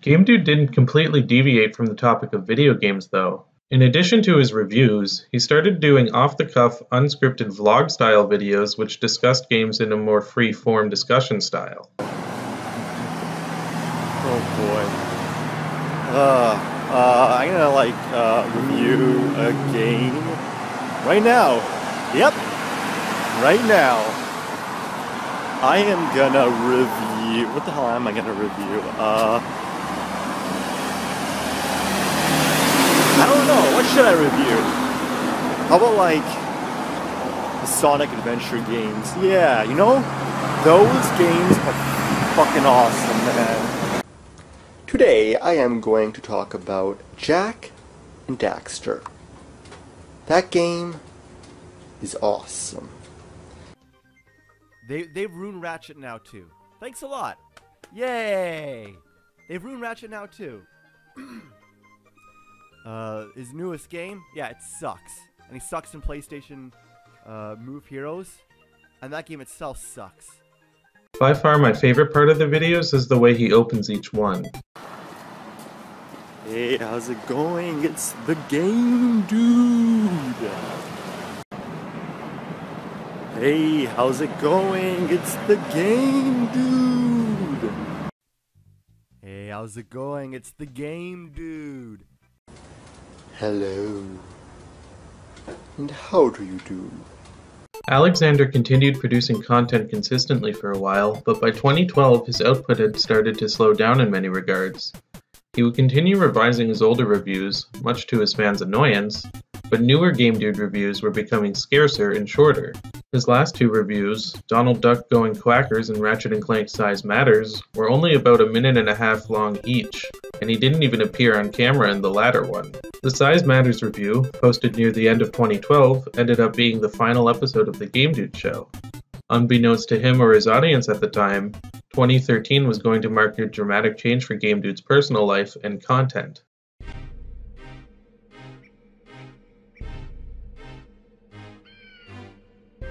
Speaker 3: Game Dude didn't completely deviate from the topic of video games, though. In addition to his reviews, he started doing off-the-cuff, unscripted vlog-style videos which discussed games in a more free-form discussion style.
Speaker 17: Oh boy. I'm gonna review a game right now. Yep, right now. I am gonna review. What the hell am I gonna review? I don't know. What should I review? How about the Sonic Adventure games? Yeah, you know, those games are fucking awesome, man. Today, I am going to talk about Jak and Daxter. That game is awesome.
Speaker 6: They've ruined Ratchet now too. Thanks a lot. Yay! They've ruined Ratchet now too. His newest game, yeah, it sucks. And he sucks in PlayStation Move Heroes. And that game itself sucks.
Speaker 3: By far my favorite part of the videos is the way he opens each one.
Speaker 17: Hey, how's it going? It's the Game Dude. Hey, how's it going? It's the Game Dude.
Speaker 6: Hey, how's it going? It's the Game Dude.
Speaker 17: Hello. And how do you do?
Speaker 3: Alexander continued producing content consistently for a while, but by 2012 his output had started to slow down in many regards. He would continue revising his older reviews, much to his fans' annoyance, but newer Game Dude reviews were becoming scarcer and shorter. His last two reviews, Donald Duck Going Quackers and Ratchet & Clank Size Matters, were only about a minute and a half long each, and he didn't even appear on camera in the latter one. The Size Matters review, posted near the end of 2012, ended up being the final episode of the Game Dude show. Unbeknownst to him or his audience at the time, 2013 was going to mark a dramatic change for Game Dude's personal life and content.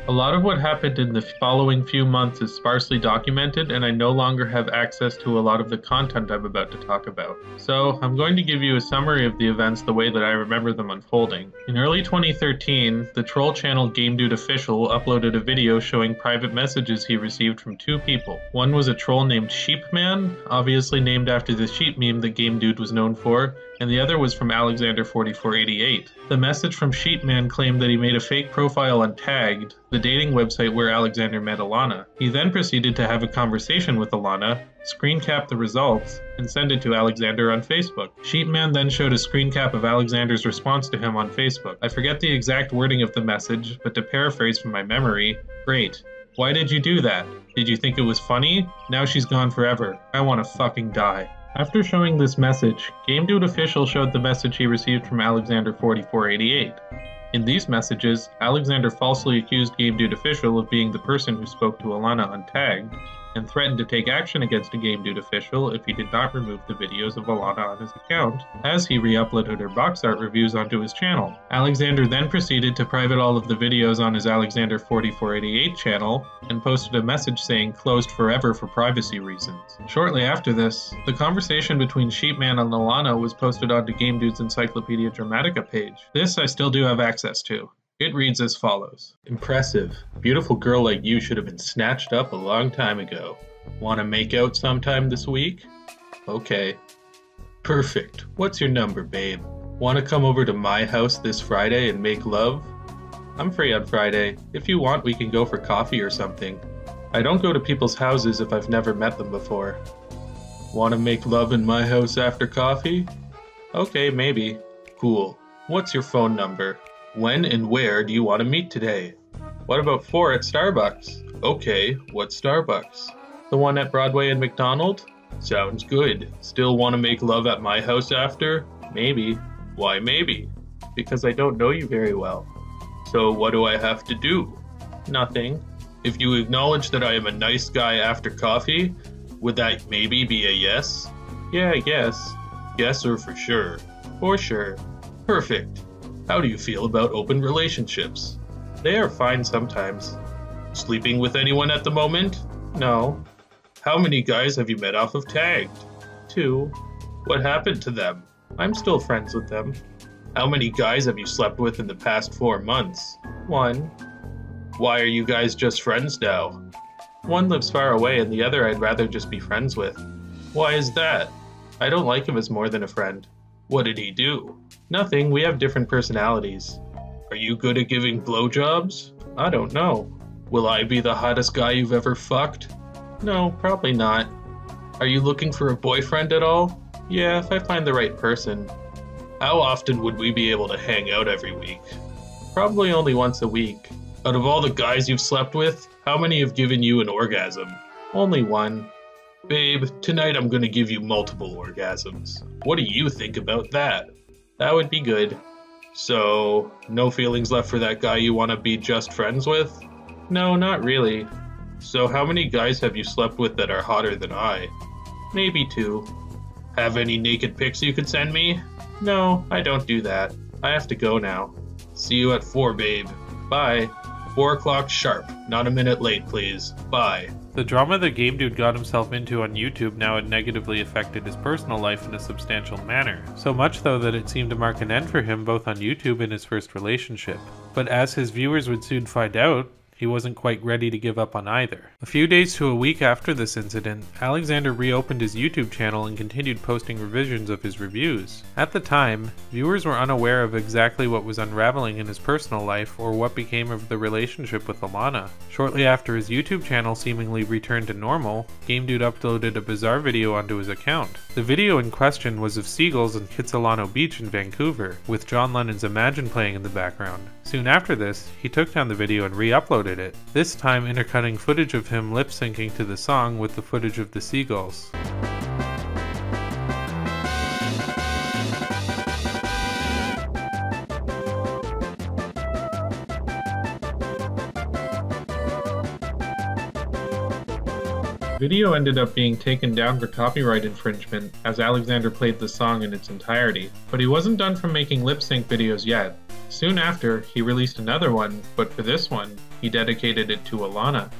Speaker 3: A lot of what happened in the following few months is sparsely documented, and I no longer have access to a lot of the content I'm about to talk about. So, I'm going to give you a summary of the events the way that I remember them unfolding. In early 2013, the troll channel Game Dude Official uploaded a video showing private messages he received from two people. One was a troll named Sheepman, obviously named after the sheep meme that Game Dude was known for, and the other was from Alexander4488. The message from Sheepman claimed that he made a fake profile on Tagged, the dating website where Alexander met Alana. He then proceeded to have a conversation with Alana, screen cap the results, and send it to Alexander on Facebook. Sheepman then showed a screen cap of Alexander's response to him on Facebook. I forget the exact wording of the message, but to paraphrase from my memory, great. Why did you do that? Did you think it was funny? Now she's gone forever. I want to fucking die. After showing this message, Game Dude Official showed the message he received from Alexander4488. In these messages, Alexander falsely accused Game Dude Official of being the person who spoke to Alana on Tagged, and threatened to take action against a Game Dude Official if he did not remove the videos of Alana on his account, as he re-uploaded her box art reviews onto his channel. Alexander then proceeded to private all of the videos on his Alexander4488 channel, and posted a message saying closed forever for privacy reasons. Shortly after this, the conversation between Sheepman and Alana was posted onto Game Dude's Encyclopedia Dramatica page. This I still do have access to. It reads as follows. Impressive. Beautiful girl like you should have been snatched up a long time ago. Wanna make out sometime this week? Okay. Perfect. What's your number, babe? Wanna come over to my house this Friday and make love? I'm free on Friday. If you want, we can go for coffee or something. I don't go to people's houses if I've never met them before. Wanna make love in my house after coffee? Okay, maybe. Cool. What's your phone number? When and where do you want to meet today? What about 4 at Starbucks? Okay, what Starbucks? The one at Broadway and McDonald? Sounds good. Still want to make love at my house after? Maybe. Why maybe? Because I don't know you very well. So what do I have to do? Nothing. If you acknowledge that I am a nice guy after coffee, would that maybe be a yes? Yeah, I guess. Yes or for sure? For sure. Perfect. How do you feel about open relationships? They are fine sometimes. Sleeping with anyone at the moment? No. How many guys have you met off of Tagged? 2. What happened to them? I'm still friends with them. How many guys have you slept with in the past 4 months? 1. Why are you guys just friends now? One lives far away and the other I'd rather just be friends with. Why is that? I don't like him as more than a friend. What did he do? Nothing, we have different personalities. Are you good at giving blowjobs? I don't know. Will I be the hottest guy you've ever fucked? No, probably not. Are you looking for a boyfriend at all? Yeah, if I find the right person. How often would we be able to hang out every week? Probably only once a week. Out of all the guys you've slept with, how many have given you an orgasm? Only 1. Babe, tonight I'm gonna give you multiple orgasms. What do you think about that? That would be good. So, no feelings left for that guy you want to be just friends with? No, not really. So how many guys have you slept with that are hotter than I? Maybe 2. Have any naked pics you could send me? No, I don't do that. I have to go now. See you at 4, babe. Bye. 4 o'clock sharp. Not a minute late, please. Bye.
Speaker 2: The drama the Game Dude got himself into on YouTube now had negatively affected his personal life in a substantial manner. So much though that it seemed to mark an end for him both on YouTube and his first relationship. But as his viewers would soon find out, he wasn't quite ready to give up on either. A few days to a week after this incident, Alexander reopened his YouTube channel and continued posting revisions of his reviews. At the time, viewers were unaware of exactly what was unraveling in his personal life or what became of the relationship with Alana. Shortly after his YouTube channel seemingly returned to normal, Game Dude uploaded a bizarre video onto his account. The video in question was of seagulls on Kitsilano Beach in Vancouver, with John Lennon's Imagine playing in the background. Soon after this, he took down the video and re-uploaded it, this time intercutting footage of him lip-syncing to the song with the footage of the seagulls.
Speaker 3: Video ended up being taken down for copyright infringement as Alexander played the song in its entirety, but he wasn't done from making lip-sync videos yet. Soon after, he released another one, but for this one, he dedicated it to Alana.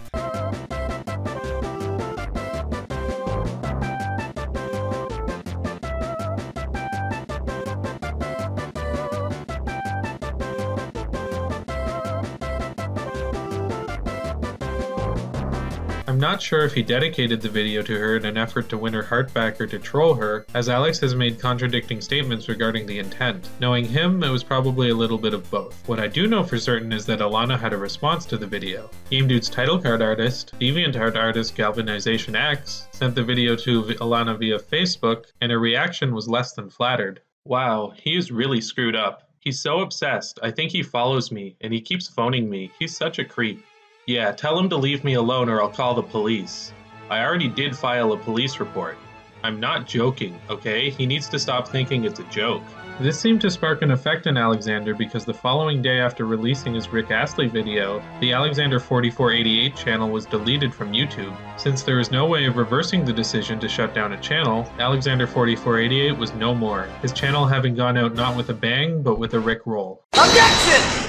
Speaker 3: I'm not sure if he dedicated the video to her in an effort to win her heart back or to troll her, as Alex has made contradicting statements regarding the intent. Knowing him, it was probably a little bit of both. What I do know for certain is that Alana had a response to the video. Game Dude's title card artist, DeviantArt artist Galvanization X, sent the video to Alana via Facebook, and her reaction was less than flattered. Wow, he is really screwed up. He's so obsessed. I think he follows me, and he keeps phoning me. He's such a creep. Yeah, tell him to leave me alone or I'll call the police. I already did file a police report. I'm not joking, okay? He needs to stop thinking it's a joke. This seemed to spark an effect in Alexander because the following day after releasing his Rick Astley video, the Alexander4488 channel was deleted from YouTube. Since there is no way of reversing the decision to shut down a channel, Alexander4488 was no more, his channel having gone out not with a bang, but with a Rick roll.
Speaker 10: Objection!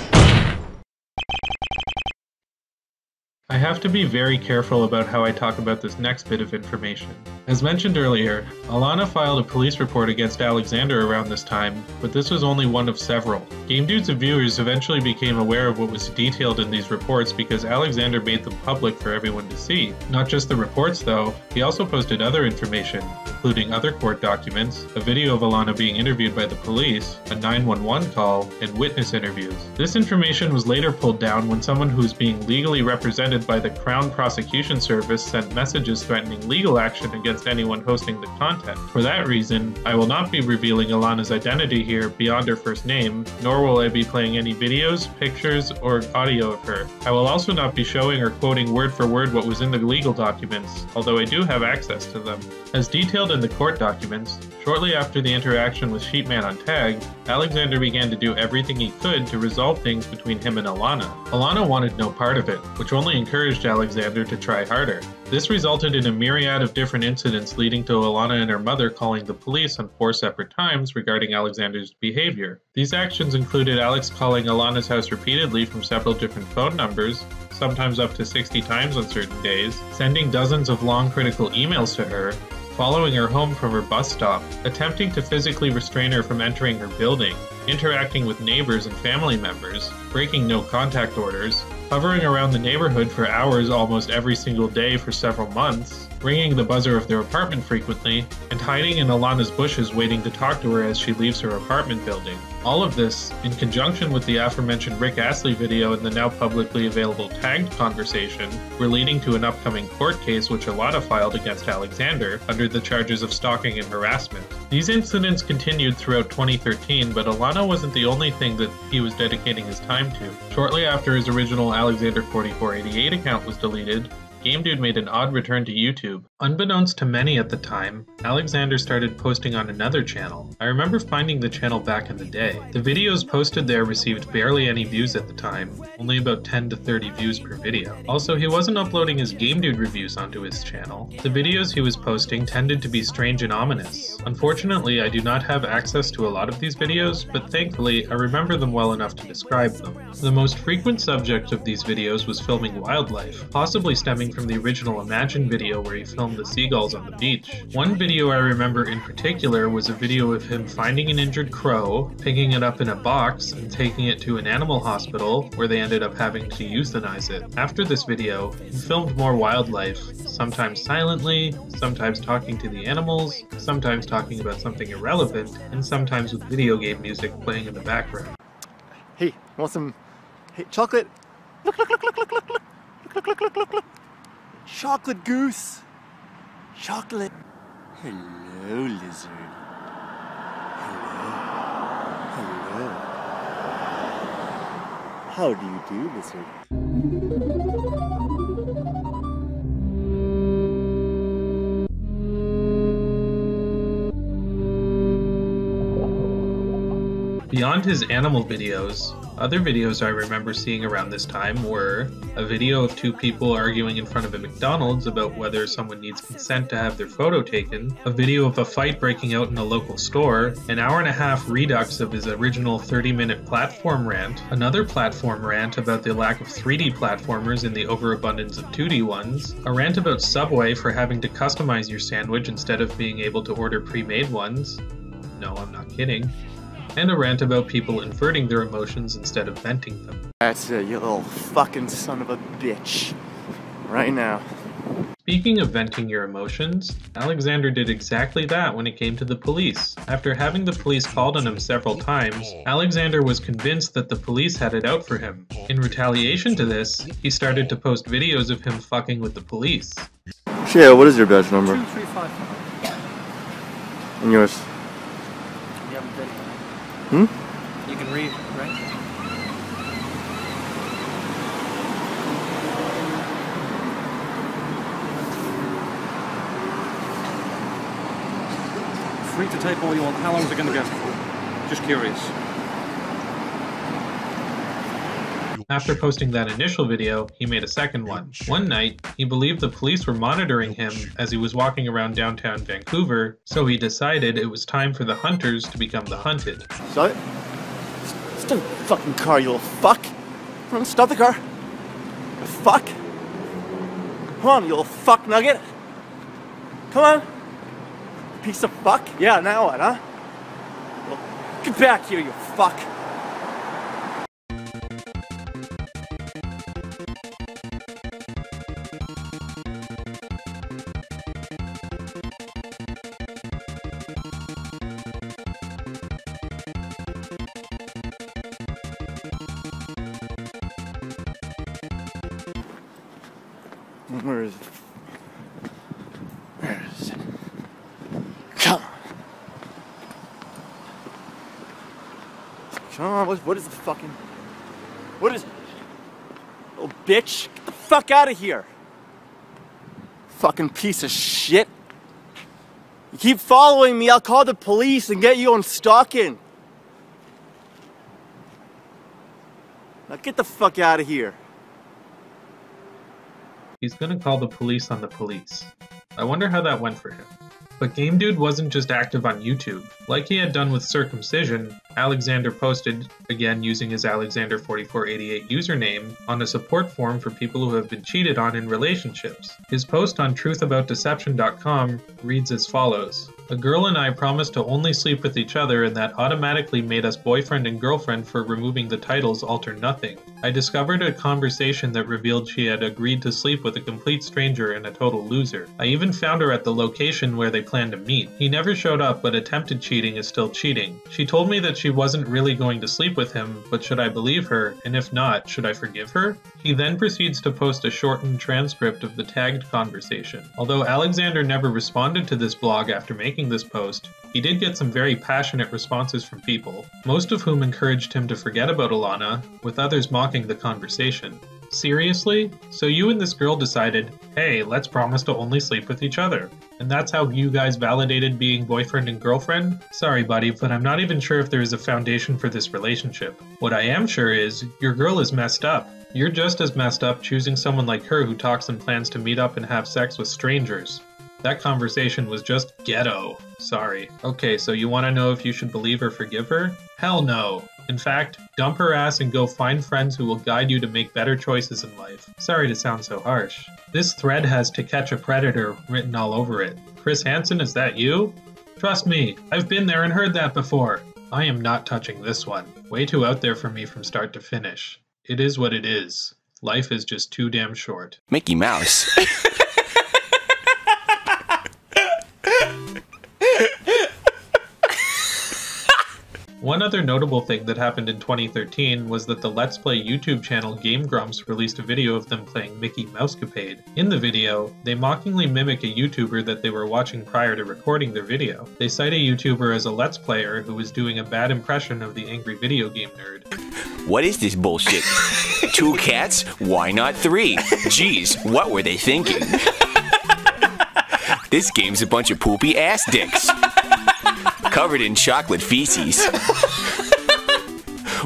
Speaker 3: I have to be very careful about how I talk about this next bit of information. As mentioned earlier, Alana filed a police report against Alexander around this time, but this was only one of several. Game Dude's viewers eventually became aware of what was detailed in these reports because Alexander made them public for everyone to see. Not just the reports though, he also posted other information, including other court documents, a video of Alana being interviewed by the police, a 911 call, and witness interviews. This information was later pulled down when someone who was being legally represented by the Crown Prosecution Service sent messages threatening legal action against anyone hosting the content. For that reason, I will not be revealing Alana's identity here beyond her first name, nor will I be playing any videos, pictures, or audio of her. I will also not be showing or quoting word for word what was in the legal documents, although I do have access to them. As detailed detailed in the court documents, shortly after the interaction with Sheepman on Tag, Alexander began to do everything he could to resolve things between him and Alana. Alana wanted no part of it, which only encouraged Alexander to try harder. This resulted in a myriad of different incidents leading to Alana and her mother calling the police on 4 separate times regarding Alexander's behavior. These actions included Alex calling Alana's house repeatedly from several different phone numbers, sometimes up to 60 times on certain days, sending dozens of long critical emails to her, following her home from her bus stop, attempting to physically restrain her from entering her building, interacting with neighbors and family members, breaking no contact orders, hovering around the neighborhood for hours almost every single day for several months, ringing the buzzer of their apartment frequently, and hiding in Alana's bushes waiting to talk to her as she leaves her apartment building. All of this, in conjunction with the aforementioned Rick Astley video and the now publicly available tagged conversation, were leading to an upcoming court case which Alana filed against Alexander under the charges of stalking and harassment. These incidents continued throughout 2013, but Alana wasn't the only thing that he was dedicating his time to. Shortly after his original Alexander4488 account was deleted, GameDude made an odd return to YouTube. Unbeknownst to many at the time, Alexander started posting on another channel. I remember finding the channel back in the day. The videos posted there received barely any views at the time, only about 10 to 30 views per video. Also, he wasn't uploading his GameDude reviews onto his channel. The videos he was posting tended to be strange and ominous. Unfortunately, I do not have access to a lot of these videos, but thankfully, I remember them well enough to describe them. The most frequent subject of these videos was filming wildlife, possibly stemming from the original Imagine video where he filmed the seagulls on the beach. One video I remember in particular was a video of him finding an injured crow, picking it up in a box, and taking it to an animal hospital where they ended up having to euthanize it. After this video, he filmed more wildlife, sometimes silently, sometimes talking to the animals, sometimes talking about something irrelevant, and sometimes with video game music playing in the background.
Speaker 1: Hey, want some chocolate? Look, look, look, look, look, look, look, look, look, look, look, look. Chocolate goose. Chocolate.
Speaker 17: Hello, lizard. Hello. How do you do, lizard?
Speaker 3: Beyond his animal videos, other videos I remember seeing around this time were a video of 2 people arguing in front of a McDonald's about whether someone needs consent to have their photo taken, a video of a fight breaking out in a local store, an hour-and-a-half redux of his original 30-minute platform rant, another platform rant about the lack of 3D platformers in the overabundance of 2D ones, a rant about Subway for having to customize your sandwich instead of being able to order pre-made ones. No, I'm not kidding. And a rant about people inverting their emotions instead of venting them.
Speaker 17: That's it, you little fucking son of a bitch. Right now.
Speaker 3: Speaking of venting your emotions, Alexander did exactly that when it came to the police. After having the police called on him several times, Alexander was convinced that the police had it out for him. In retaliation to this, he started to post videos of him fucking with the police.
Speaker 17: Shale, what is your badge number?
Speaker 16: 2355.
Speaker 17: And yours?
Speaker 16: You have a video.
Speaker 17: Hmm?
Speaker 16: You can read, right?
Speaker 10: Free to type all you want. How long is it going to go? Just curious.
Speaker 3: After posting that initial video, he made a second one. One night, he believed the police were monitoring him as he was walking around downtown Vancouver, so he decided it was time for the hunters to become the hunted.
Speaker 17: Stop it. Stop the fucking car, you little fuck. Come on, stop the car. You fuck. Come on, you little fuck nugget. Come on. Piece of fuck. Yeah, now what, huh? Well, get back here, you fuck. Where is it? Where is it? Come on. Come on, what is the fucking... What is it? Little bitch, get the fuck out of here. Fucking piece of shit.
Speaker 6: You keep following me, I'll call the police and get you on stalking. Now get the fuck out of here.
Speaker 3: He's gonna call the police on the police. I wonder how that went for him. But Game Dude wasn't just active on YouTube. Like he had done with Circumcision, Alexander posted, again using his Alexander4488 username, on a support forum for people who have been cheated on in relationships. His post on truthaboutdeception.com reads as follows. A girl and I promised to only sleep with each other, and that automatically made us boyfriend and girlfriend for removing the titles Alter Nothing. I discovered a conversation that revealed she had agreed to sleep with a complete stranger and a total loser. I even found her at the location where they planned to meet. He never showed up, but attempted cheating is still cheating. She told me that she wasn't really going to sleep with him, but should I believe her, and if not, should I forgive her? He then proceeds to post a shortened transcript of the tagged conversation. Although Alexander never responded to this blog after making this post, he did get some very passionate responses from people, most of whom encouraged him to forget about Alana, with others mocking the conversation. Seriously? So you and this girl decided, hey, let's promise to only sleep with each other. And that's how you guys validated being boyfriend and girlfriend? Sorry, buddy, but I'm not even sure if there is a foundation for this relationship. What I am sure is, your girl is messed up. You're just as messed up choosing someone like her who talks and plans to meet up and have sex with strangers. That conversation was just ghetto. Sorry. Okay, so you want to know if you should believe or forgive her? Hell no. In fact, dump her ass and go find friends who will guide you to make better choices in life. Sorry to sound so harsh. This thread has "To Catch a Predator" written all over it. Chris Hansen, is that you? Trust me, I've been there and heard that before. I am not touching this one. Way too out there for me from start to finish. It is what it is. Life is just too damn short.
Speaker 21: Mickey Mouse.
Speaker 3: One other notable thing that happened in 2013 was that the Let's Play YouTube channel Game Grumps released a video of them playing Mickey Mousecapade. In the video, they mockingly mimic a YouTuber that they were watching prior to recording their video. They cite a YouTuber as a Let's Player who was doing a bad impression of the angry video game nerd.
Speaker 21: What is this bullshit? 2 cats? Why not 3? Jeez, what were they thinking? This game's a bunch of poopy ass dicks. Covered in chocolate feces.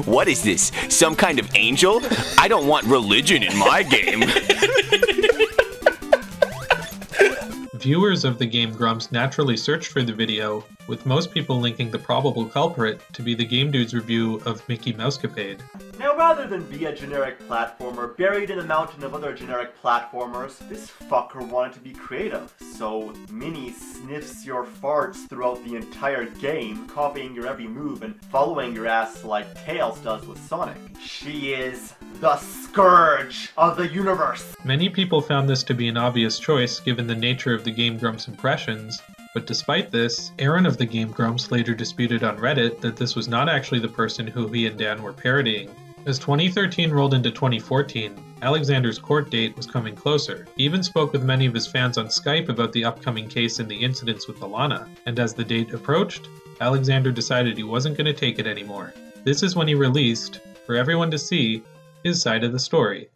Speaker 21: What is this? Some kind of angel? I don't want religion in my game.
Speaker 3: Viewers of the game Grumps naturally searched for the video, with most people linking the probable culprit to be the Game Dude's review of Mickey Mousecapade.
Speaker 6: Now rather than be a generic platformer buried in a mountain of other generic platformers, this fucker wanted to be creative. So Minnie sniffs your farts throughout the entire game, copying your every move and following your ass like Tails does with Sonic. She is the scourge of the universe.
Speaker 3: Many people found this to be an obvious choice given the nature of the Game Grumps impressions, but despite this, Aaron of the Game Grumps later disputed on Reddit that this was not actually the person who he and Dan were parodying. As 2013 rolled into 2014, Alexander's court date was coming closer. He even spoke with many of his fans on Skype about the upcoming case and the incidents with Alana, and as the date approached, Alexander decided he wasn't going to take it anymore. This is when he released, for everyone to see, his side of the story.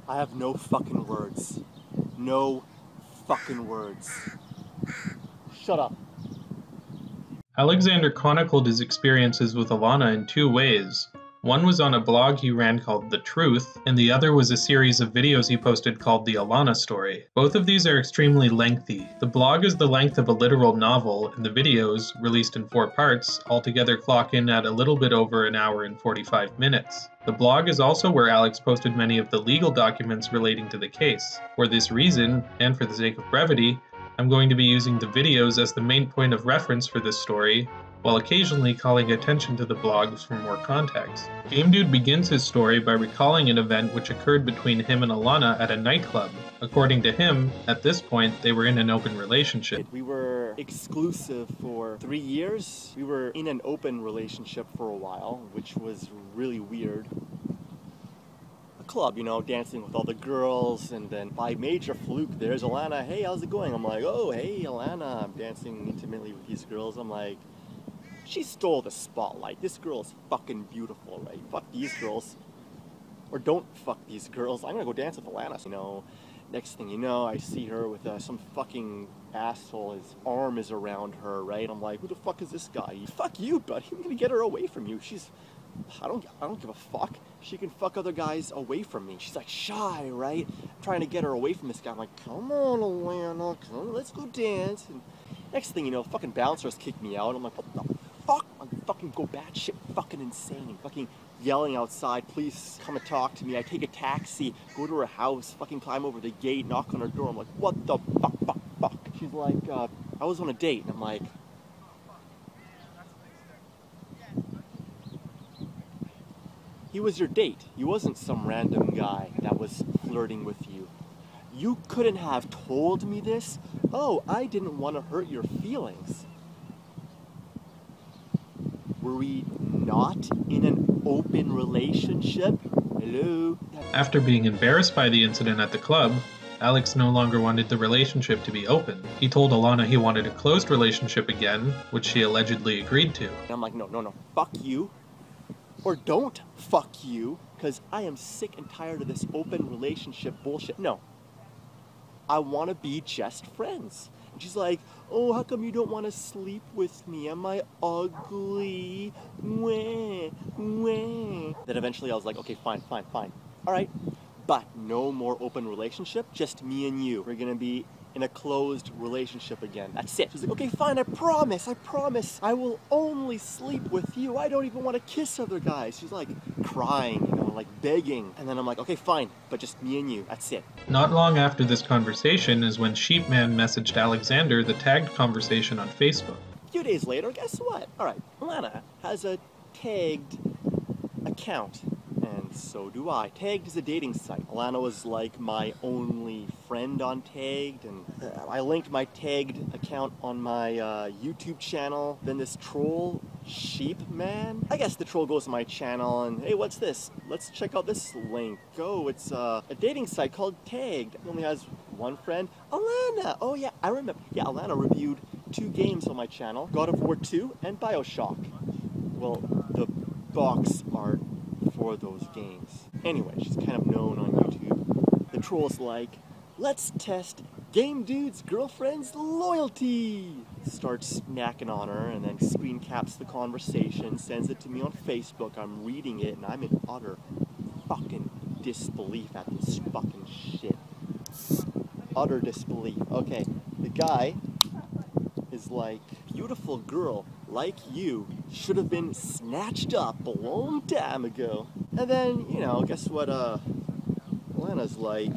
Speaker 6: I have no fucking words. No fucking words. Shut up.
Speaker 3: Alexander chronicled his experiences with Alana in 2 ways. One was on a blog he ran called The Truth, and the other was a series of videos he posted called The Alana Story. Both of these are extremely lengthy. The blog is the length of a literal novel, and the videos, released in 4 parts, altogether clock in at a little bit over an hour and 45 minutes. The blog is also where Alex posted many of the legal documents relating to the case. For this reason, and for the sake of brevity, I'm going to be using the videos as the main point of reference for this story, while occasionally calling attention to the blogs for more context. Game Dude begins his story by recalling an event which occurred between him and Alana at a nightclub. According to him, at this point, they were in an open relationship.
Speaker 6: We were exclusive for 3 years. We were in an open relationship for a while, which was really weird. A club, you know, dancing with all the girls, and then by major fluke, there's Alana. Hey, how's it going? I'm like, oh, hey, Alana. I'm dancing intimately with these girls. I'm like, she stole the spotlight. This girl is fucking beautiful, right? Fuck these girls.
Speaker 1: or don't fuck these girls. I'm gonna go dance with Alana. You know, next thing you know, I see her with some fucking asshole. His arm is around her, right? I'm like, who the fuck is this guy? Fuck you, buddy. I'm gonna get her away from you. I don't give a fuck. She can fuck other guys away from me. She's like shy, right? I'm trying to get her away from this guy. I'm like, come on, Alana, come on, let's go dance. And next thing you know, fucking bouncers kick me out. I'm like, what the fuck? I'm fucking go batshit fucking insane. Fucking yelling outside, please come and talk to me. I take a taxi, go to her house, fucking climb over the gate, knock on her door. I'm like, what the fuck? She's like, I was on a date. And I'm like, he was your date. He wasn't some random guy that was flirting with you. You couldn't have told me this. Oh, I didn't want to hurt your feelings. Were we not in an open relationship? Hello?
Speaker 3: After being embarrassed by the incident at the club, Alex no longer wanted the relationship to be open. He told Alana he wanted a closed relationship again, which she allegedly agreed to.
Speaker 1: And I'm like, no, fuck you. Or don't fuck you, because I am sick and tired of this open relationship bullshit. No. I want to be just friends. And she's like, oh, how come you don't want to sleep with me? Am I ugly? Wah. Then eventually I was like, okay, fine. All right, but no more open relationship, just me and you. We're going to be in a closed relationship again. That's it. She's like, okay, fine, I promise. I will only sleep with you. I don't even want to kiss other guys. She's like crying, you know, like begging. And then I'm like, okay, fine, but just me and you. That's it.
Speaker 3: Not long after this conversation is when Sheepman messaged Alexander the tagged conversation on Facebook.
Speaker 1: A few days later, guess what? All right, Alana has a tagged account. And so do I. Tagged is a dating site. Alana was like my only friend on Tagged, and I linked my Tagged account on my YouTube channel. Then this troll, Sheepman, I guess the troll goes to my channel and, hey, what's this? Let's check out this link. Oh, it's a dating site called Tagged. It only has one friend, Alana. Oh yeah, I remember. Yeah, Alana reviewed 2 games on my channel, God of War 2 and Bioshock. Well, the box art for those games. Anyway, she's kind of known on YouTube. The troll's like, let's test Game Dude's girlfriend's loyalty. Starts snacking on her and then screen caps the conversation, sends it to me on Facebook. I'm reading it and I'm in utter fucking disbelief at this fucking shit. Utter disbelief. Okay, the guy is like, beautiful girl like you should have been snatched up a long time ago. And then, you know, guess what Alana's like,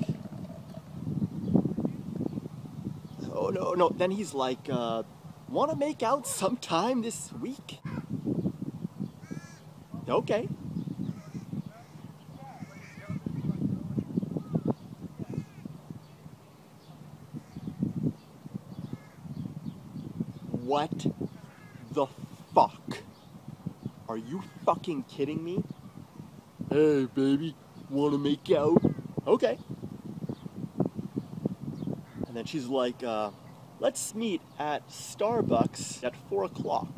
Speaker 1: oh no, then he's like, wanna make out sometime this week? Okay. What the fuck? Are you fucking kidding me? Hey, baby, wanna make out? Okay. And then she's like, let's meet at Starbucks at 4 o'clock.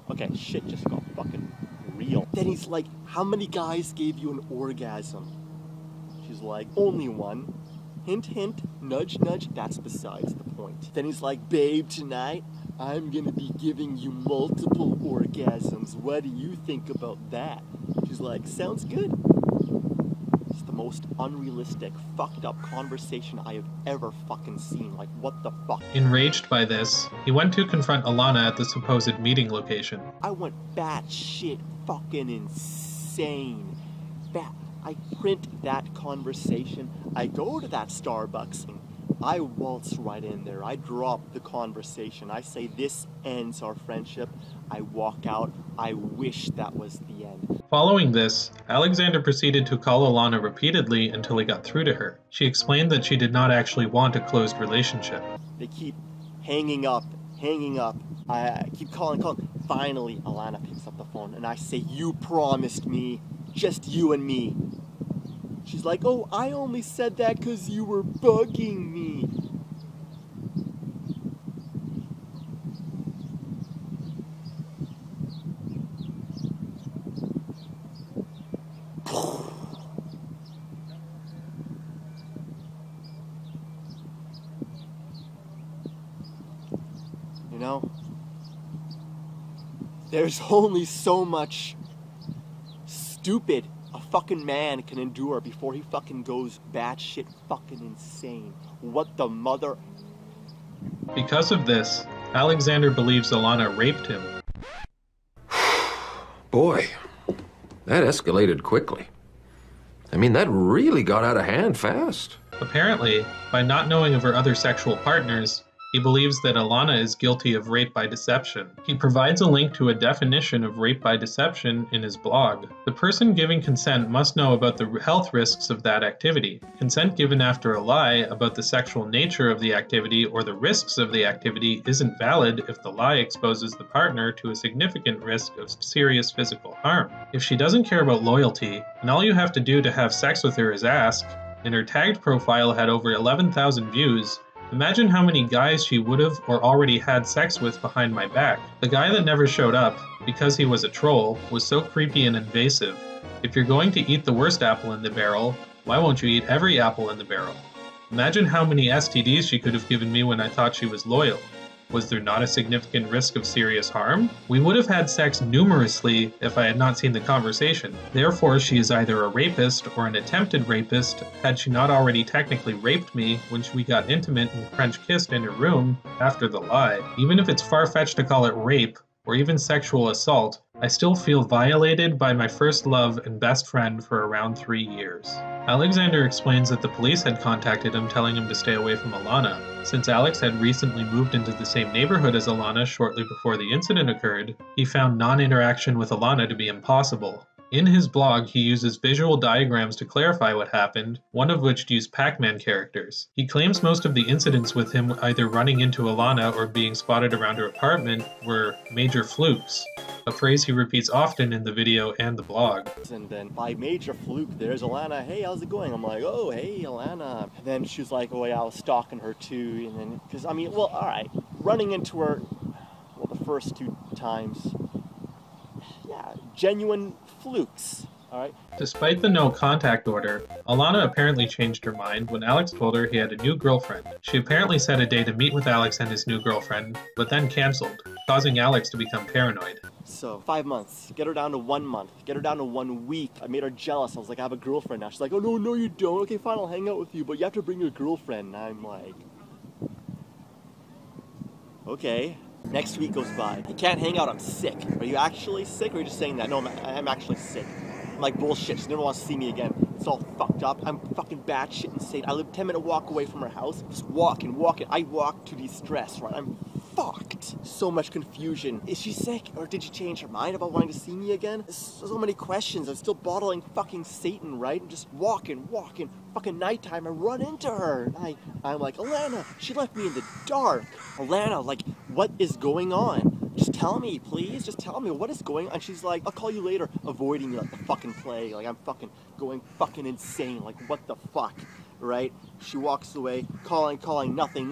Speaker 1: Okay, shit just got fucking real. Then he's like, how many guys gave you an orgasm? She's like, only one. Hint, hint, nudge, nudge, that's besides the point. Then he's like, babe, tonight, I'm gonna be giving you multiple orgasms. What do you think about that? She's like, sounds good. It's the most unrealistic, fucked up conversation I have ever fucking seen. Like, what the fuck?
Speaker 3: Enraged by this, he went to confront Alana at the supposed meeting location.
Speaker 1: I went batshit fucking insane. I print that conversation, I go to that Starbucks, and I waltz right in there. I drop the conversation. I say, this ends our friendship. I walk out. I wish that was the end.
Speaker 3: Following this, Alexander proceeded to call Alana repeatedly until he got through to her. She explained that she did not actually want a closed relationship.
Speaker 1: They keep hanging up. I keep calling. Finally, Alana picks up the phone, and I say, you promised me, just you and me. She's like, oh, I only said that because you were bugging me. there's only so much stupid a fucking man can endure before he fucking goes batshit fucking insane. What the mother...
Speaker 3: Because of this, Alexander believes Alana raped him.
Speaker 9: Boy, that escalated quickly. I mean, that really got out of hand fast.
Speaker 3: Apparently, by not knowing of her other sexual partners, he believes that Alana is guilty of rape by deception. He provides a link to a definition of rape by deception in his blog. The person giving consent must know about the health risks of that activity. Consent given after a lie about the sexual nature of the activity or the risks of the activity isn't valid if the lie exposes the partner to a significant risk of serious physical harm. If she doesn't care about loyalty, and all you have to do to have sex with her is ask, and her tagged profile had over 11,000 views, imagine how many guys she would have or already had sex with behind my back. The guy that never showed up, because he was a troll, was so creepy and invasive. If you're going to eat the worst apple in the barrel, why won't you eat every apple in the barrel? Imagine how many STDs she could have given me when I thought she was loyal. Was there not a significant risk of serious harm? We would have had sex numerously if I had not seen the conversation. Therefore, she is either a rapist or an attempted rapist, had she not already technically raped me when we got intimate and French kissed in her room after the lie. Even if it's far-fetched to call it rape, or even sexual assault, I still feel violated by my first love and best friend for around 3 years. Alexander explains that the police had contacted him telling him to stay away from Alana. Since Alex had recently moved into the same neighborhood as Alana shortly before the incident occurred, he found non-interaction with Alana to be impossible. In his blog, he uses visual diagrams to clarify what happened, one of which used Pac-Man characters. He claims most of the incidents with him either running into Alana or being spotted around her apartment were major flukes, a phrase he repeats often in the video and the blog.
Speaker 1: And then by major fluke, there's Alana. Hey, how's it going? I'm like, oh, hey, Alana. And then she's like, oh, yeah, I was stalking her too. And then, because, I mean, well, all right, running into her, well, the first 2 times, yeah, genuine flukes, all right?
Speaker 3: Despite the no contact order, Alana apparently changed her mind when Alex told her he had a new girlfriend. She apparently set a day to meet with Alex and his new girlfriend, but then canceled, causing Alex to become paranoid.
Speaker 1: So 5 months, get her down to 1 month, get her down to 1 week. I made her jealous. I was like, I have a girlfriend now. She's like, oh, no, you don't. Okay, fine, I'll hang out with you, but you have to bring your girlfriend. And I'm like, okay. Next week goes by. I can't hang out, I'm sick. Are you actually sick, or are you just saying that? No, I'm actually sick. I'm like, bullshit, she never wants to see me again. It's all fucked up. I'm fucking batshit insane. I live 10-minute walk away from her house. Just walking. I walk to de-stress, right? I'm fucked. So much confusion. Is she sick, or did she change her mind about wanting to see me again? There's so many questions. I'm still bottling fucking Satan, right? I'm just walking. Fucking nighttime, I run into her. I'm like, Alana, she left me in the dark. Alana, like, what is going on? Just tell me, please. Just tell me what is going on. She's like, I'll call you later, avoiding me like the fucking plague. Like, I'm fucking going fucking insane. Like, what the fuck, right? She walks away, calling, nothing,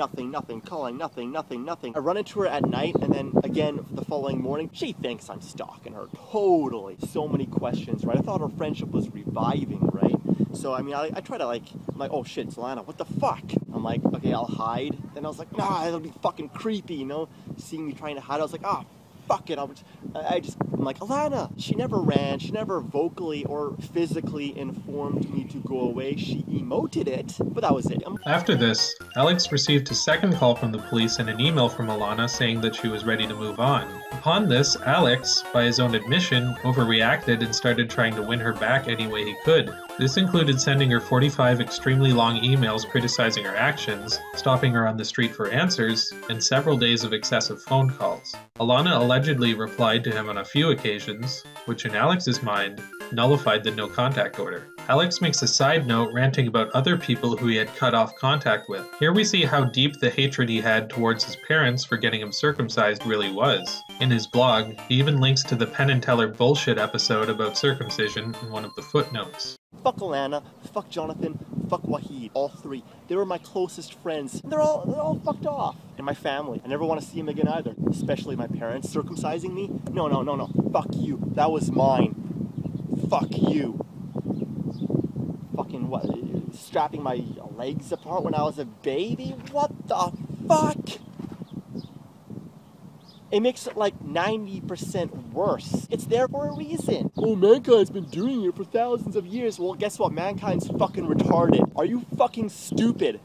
Speaker 1: calling, nothing. I run into her at night, and then again the following morning, she thinks I'm stalking her. Totally. So many questions, right? I thought our friendship was reviving, right? So, I mean, I try to, like, I'm like, oh shit, it's Alana, what the fuck? I'm like, okay, I'll hide. Then I was like, nah, it'll be fucking creepy, you know? Seeing me trying to hide, I was like, ah, fuck it. I'm like, Alana. She never ran, she never vocally or physically informed me to go away. She emoted it, but that was it.
Speaker 3: After this, Alex received a second call from the police and an email from Alana saying that she was ready to move on. Upon this, Alex, by his own admission, overreacted and started trying to win her back any way he could. This included sending her 45 extremely long emails criticizing her actions, stopping her on the street for answers, and several days of excessive phone calls. Alana allegedly replied to him on a few occasions, which in Alex's mind, nullified the no contact order. Alex makes a side note ranting about other people who he had cut off contact with. Here we see how deep the hatred he had towards his parents for getting him circumcised really was. In his blog, he even links to the Penn and Teller bullshit episode about circumcision in one of the footnotes.
Speaker 1: Fuck Alana, fuck Jonathan, fuck Wahid, all 3. They were my closest friends. They're all fucked off. And my family. I never want to see them again either. Especially my parents circumcising me. No. Fuck you. That was mine. Fuck you. Fucking what? Strapping my legs apart when I was a baby? What the fuck?
Speaker 6: it makes it like 90% worse. It's there for a reason. Oh, mankind's been doing it for thousands of years. Well, guess what? Mankind's fucking retarded. Are you fucking stupid?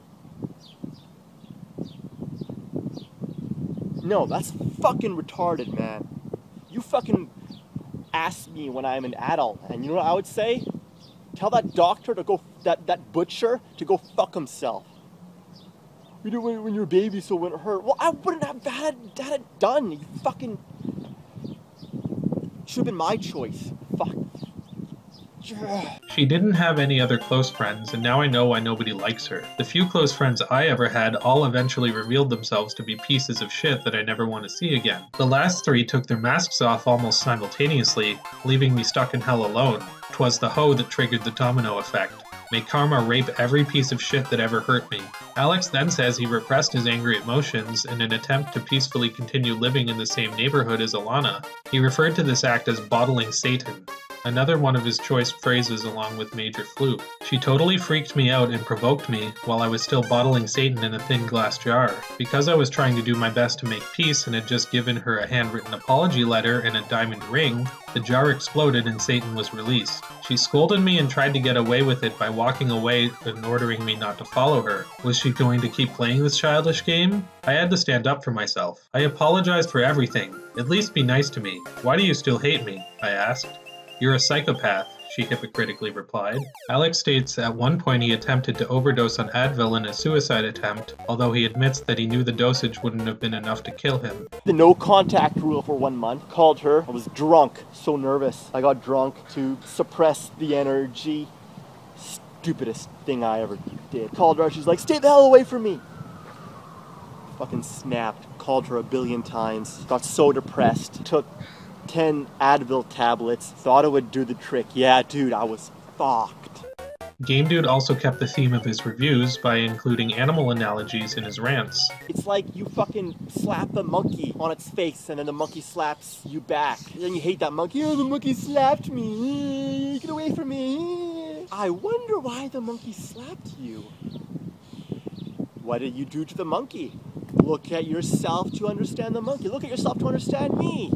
Speaker 6: No, that's fucking retarded, man. You fucking ask me when I'm an adult, and you know what I would say? Tell that doctor to go, that butcher to go fuck himself. You do it when you're a baby so it wouldn't hurt. Well, I wouldn't have had it done. You fucking... Should have been my choice. Fuck.
Speaker 3: She didn't have any other close friends, and now I know why nobody likes her. The few close friends I ever had all eventually revealed themselves to be pieces of shit that I never want to see again. The last three took their masks off almost simultaneously, leaving me stuck in hell alone. 'Twas the hoe that triggered the domino effect. May karma rape every piece of shit that ever hurt me. Alex then says he repressed his angry emotions in an attempt to peacefully continue living in the same neighborhood as Alana. He referred to this act as bottling Satan, another one of his choice phrases along with Major Flute. She totally freaked me out and provoked me while I was still bottling Satan in a thin glass jar. Because I was trying to do my best to make peace and had just given her a handwritten apology letter and a diamond ring, the jar exploded and Satan was released. She scolded me and tried to get away with it by walking away and ordering me not to follow her. Was she going to keep playing this childish game? I had to stand up for myself. I apologized for everything. At least be nice to me. Why do you still hate me? I asked. You're a psychopath, she hypocritically replied. Alex states at one point he attempted to overdose on Advil in a suicide attempt, although he admits that he knew the dosage wouldn't have been enough to kill him.
Speaker 6: The no contact rule for 1 month. Called her. I was drunk. So nervous. I got drunk to suppress the energy. Stupidest thing I ever did. Called her. She's like, stay the hell away from me. Fucking snapped. Called her a billion times. Got so depressed. Took 10 Advil tablets, thought it would do the trick. Yeah, dude, I was fucked.
Speaker 3: Game Dude also kept the theme of his reviews by including animal analogies in his rants.
Speaker 6: It's like you fucking slap a monkey on its face and then the monkey slaps you back. And then you hate that monkey. Oh, the monkey slapped me. Get away from me. I wonder why the monkey slapped you. What did you do to the monkey? Look at yourself to understand the monkey. Look at yourself to understand me.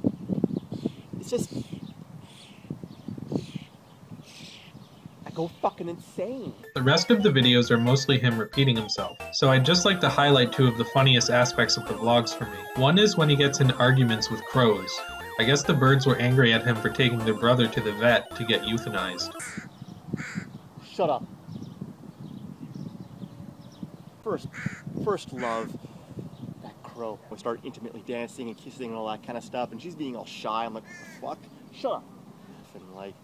Speaker 6: It's just, I go fucking insane.
Speaker 3: The rest of the videos are mostly him repeating himself, so I'd just like to highlight two of the funniest aspects of the vlogs for me. One is when he gets in arguments with crows. I guess the birds were angry at him for taking their brother to the vet to get euthanized.
Speaker 6: Shut up. First love. Crow. We start intimately dancing and kissing and all that kind of stuff, and she's being all shy. I'm like, what the fuck? Shut up. And like,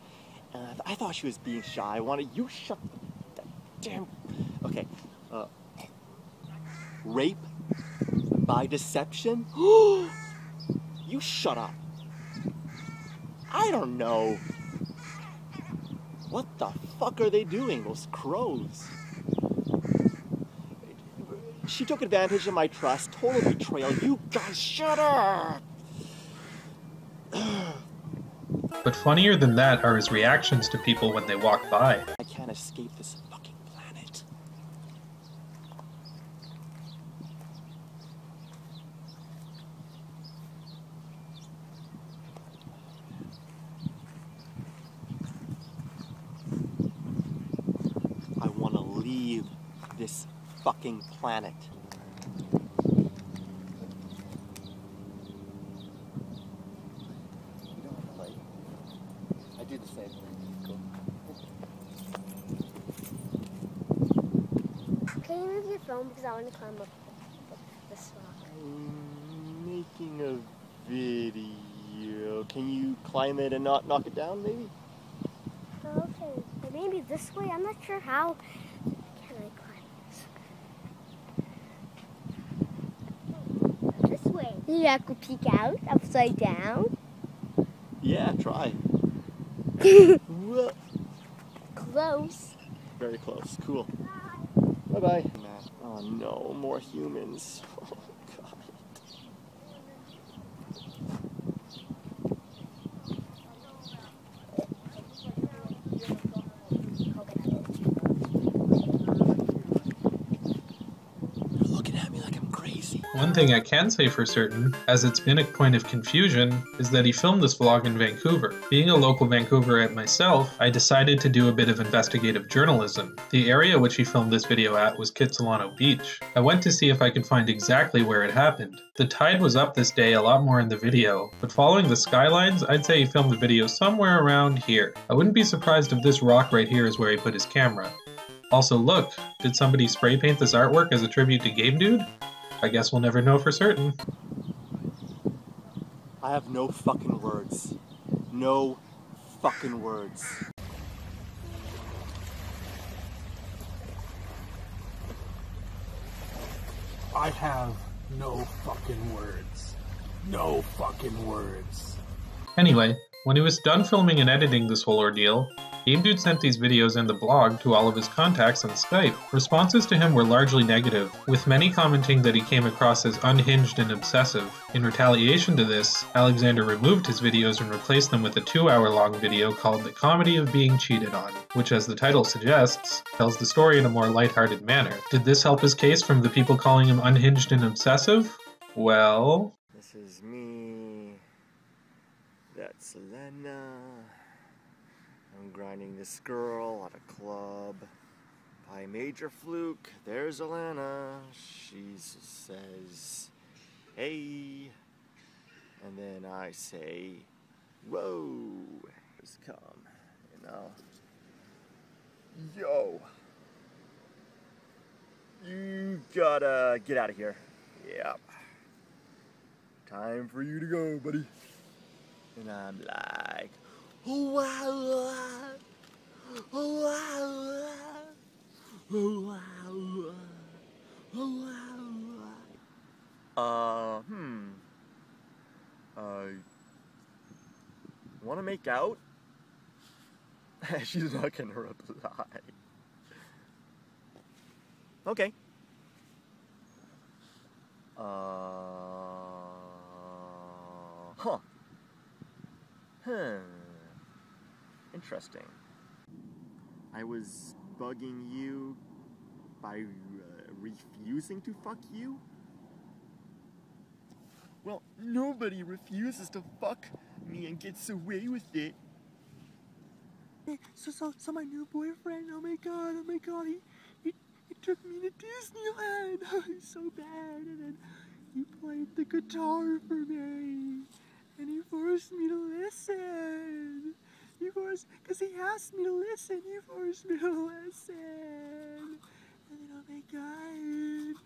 Speaker 6: I thought she was being shy. I wanted you shut that damn. Okay. Rape by deception? You shut up. I don't know. What the fuck are they doing, those crows? She took advantage of my trust, total betrayal. You guys, shut up!
Speaker 3: But funnier than that are his reactions to people when they walk by.
Speaker 6: I can't escape this fucking planet. I want to leave this fucking planet. I do the same thing. Cool.
Speaker 8: Can you move your phone because I want to climb up this rock?
Speaker 6: I'm making a video. Can you climb it and not knock it down, maybe?
Speaker 8: Okay, but maybe this way. I'm not sure how. You have to peek out upside down?
Speaker 6: Yeah, try.
Speaker 8: Close.
Speaker 6: Very close. Cool. Bye-bye. Oh no, more humans. Oh god.
Speaker 3: One thing I can say for certain, as it's been a point of confusion, is that he filmed this vlog in Vancouver. Being a local Vancouverite myself, I decided to do a bit of investigative journalism. The area which he filmed this video at was Kitsilano Beach. I went to see if I could find exactly where it happened. The tide was up this day a lot more in the video, but following the skylines, I'd say he filmed the video somewhere around here. I wouldn't be surprised if this rock right here is where he put his camera. Also look, did somebody spray paint this artwork as a tribute to Game Dude? I guess we'll never know for certain.
Speaker 1: I have no fucking words. No fucking words.
Speaker 13: I have no fucking words. No fucking words.
Speaker 3: Anyway, when he was done filming and editing this whole ordeal, Game Dude sent these videos and the blog to all of his contacts on Skype. Responses to him were largely negative, with many commenting that he came across as unhinged and obsessive. In retaliation to this, Alexander removed his videos and replaced them with a 2-hour-long video called The Comedy of Being Cheated On, which, as the title suggests, tells the story in a more lighthearted manner. Did this help his case from the people calling him unhinged and obsessive? Well...
Speaker 17: This is me. That's Elena. I'm grinding this girl at a club. By major fluke, there's Elena. She says, hey. And then I say, whoa. Just come, you know. Yo. You gotta get out of here. Yep. Time for you to go, buddy. And I'm like, oh wow, oh wow, oh wow, oh wow. Wanna make out? She's not gonna reply. Okay. Huh. Interesting. I was bugging you by refusing to fuck you? Well, nobody refuses to fuck me and gets away with it. So my new boyfriend, oh my god, he took me to Disneyland. Oh, he's so bad. And then he played the guitar for me. And he forced me to listen. Because he asked me to listen, he forced me to listen. And then, oh my god,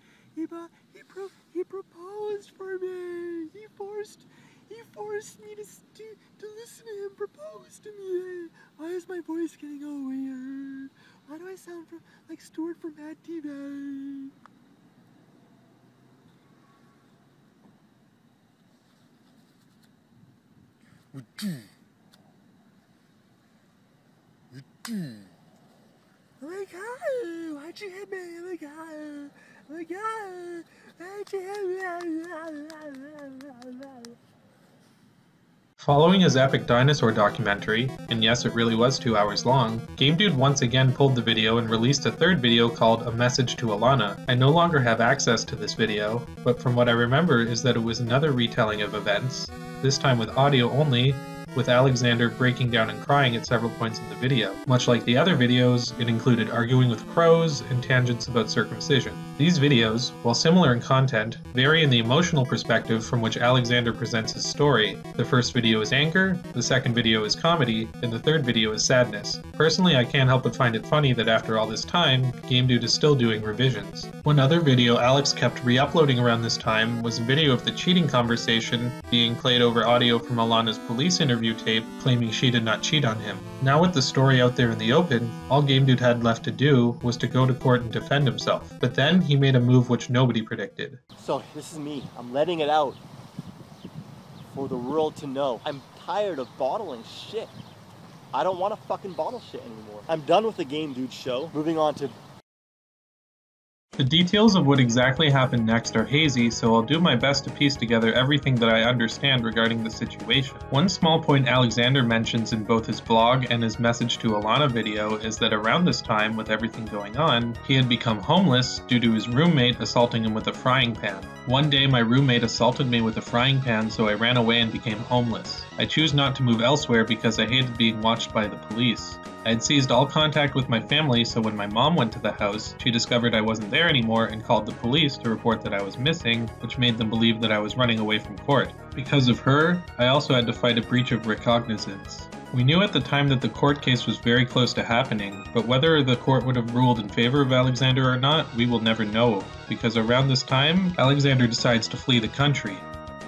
Speaker 17: he proposed for me. He forced me to listen to him propose to me. Why is my voice getting all weird? Why do I sound like Stuart from Mad TV? Oh my god, why'd you hit me? Oh my god, oh my god, why'd you hit me?
Speaker 3: Following his epic dinosaur documentary, and yes, it really was 2 hours long, Game Dude once again pulled the video and released a third video called A Message to Alana. I no longer have access to this video, but from what I remember is that it was another retelling of events, this time with audio only, with Alexander breaking down and crying at several points in the video. Much like the other videos, it included arguing with crows and tangents about circumcision. These videos, while similar in content, vary in the emotional perspective from which Alexander presents his story. The first video is anger, the second video is comedy, and the third video is sadness. Personally, I can't help but find it funny that after all this time, Game Dude is still doing revisions. One other video Alex kept re-uploading around this time was a video of the cheating conversation being played over audio from Alana's police interview tape claiming she did not cheat on him. Now with the story out there in the open, all Game Dude had left to do was to go to court and defend himself. But then he made a move which nobody predicted.
Speaker 17: So this is me. I'm letting it out for the world to know. I'm tired of bottling shit. I don't want to fucking bottle shit anymore. I'm done with the Game Dude show. Moving on to
Speaker 3: The details of what exactly happened next are hazy, so I'll do my best to piece together everything that I understand regarding the situation. One small point Alexander mentions in both his blog and his message to Alana video is that around this time, with everything going on, he had become homeless due to his roommate assaulting him with a frying pan. One day my roommate assaulted me with a frying pan, so I ran away and became homeless. I choose not to move elsewhere because I hated being watched by the police. I had seized all contact with my family, so when my mom went to the house, she discovered I wasn't there anymore and called the police to report that I was missing, which made them believe that I was running away from court. Because of her, I also had to fight a breach of recognizance. We knew at the time that the court case was very close to happening, but whether the court would have ruled in favor of Alexander or not, we will never know, because around this time, Alexander decides to flee the country.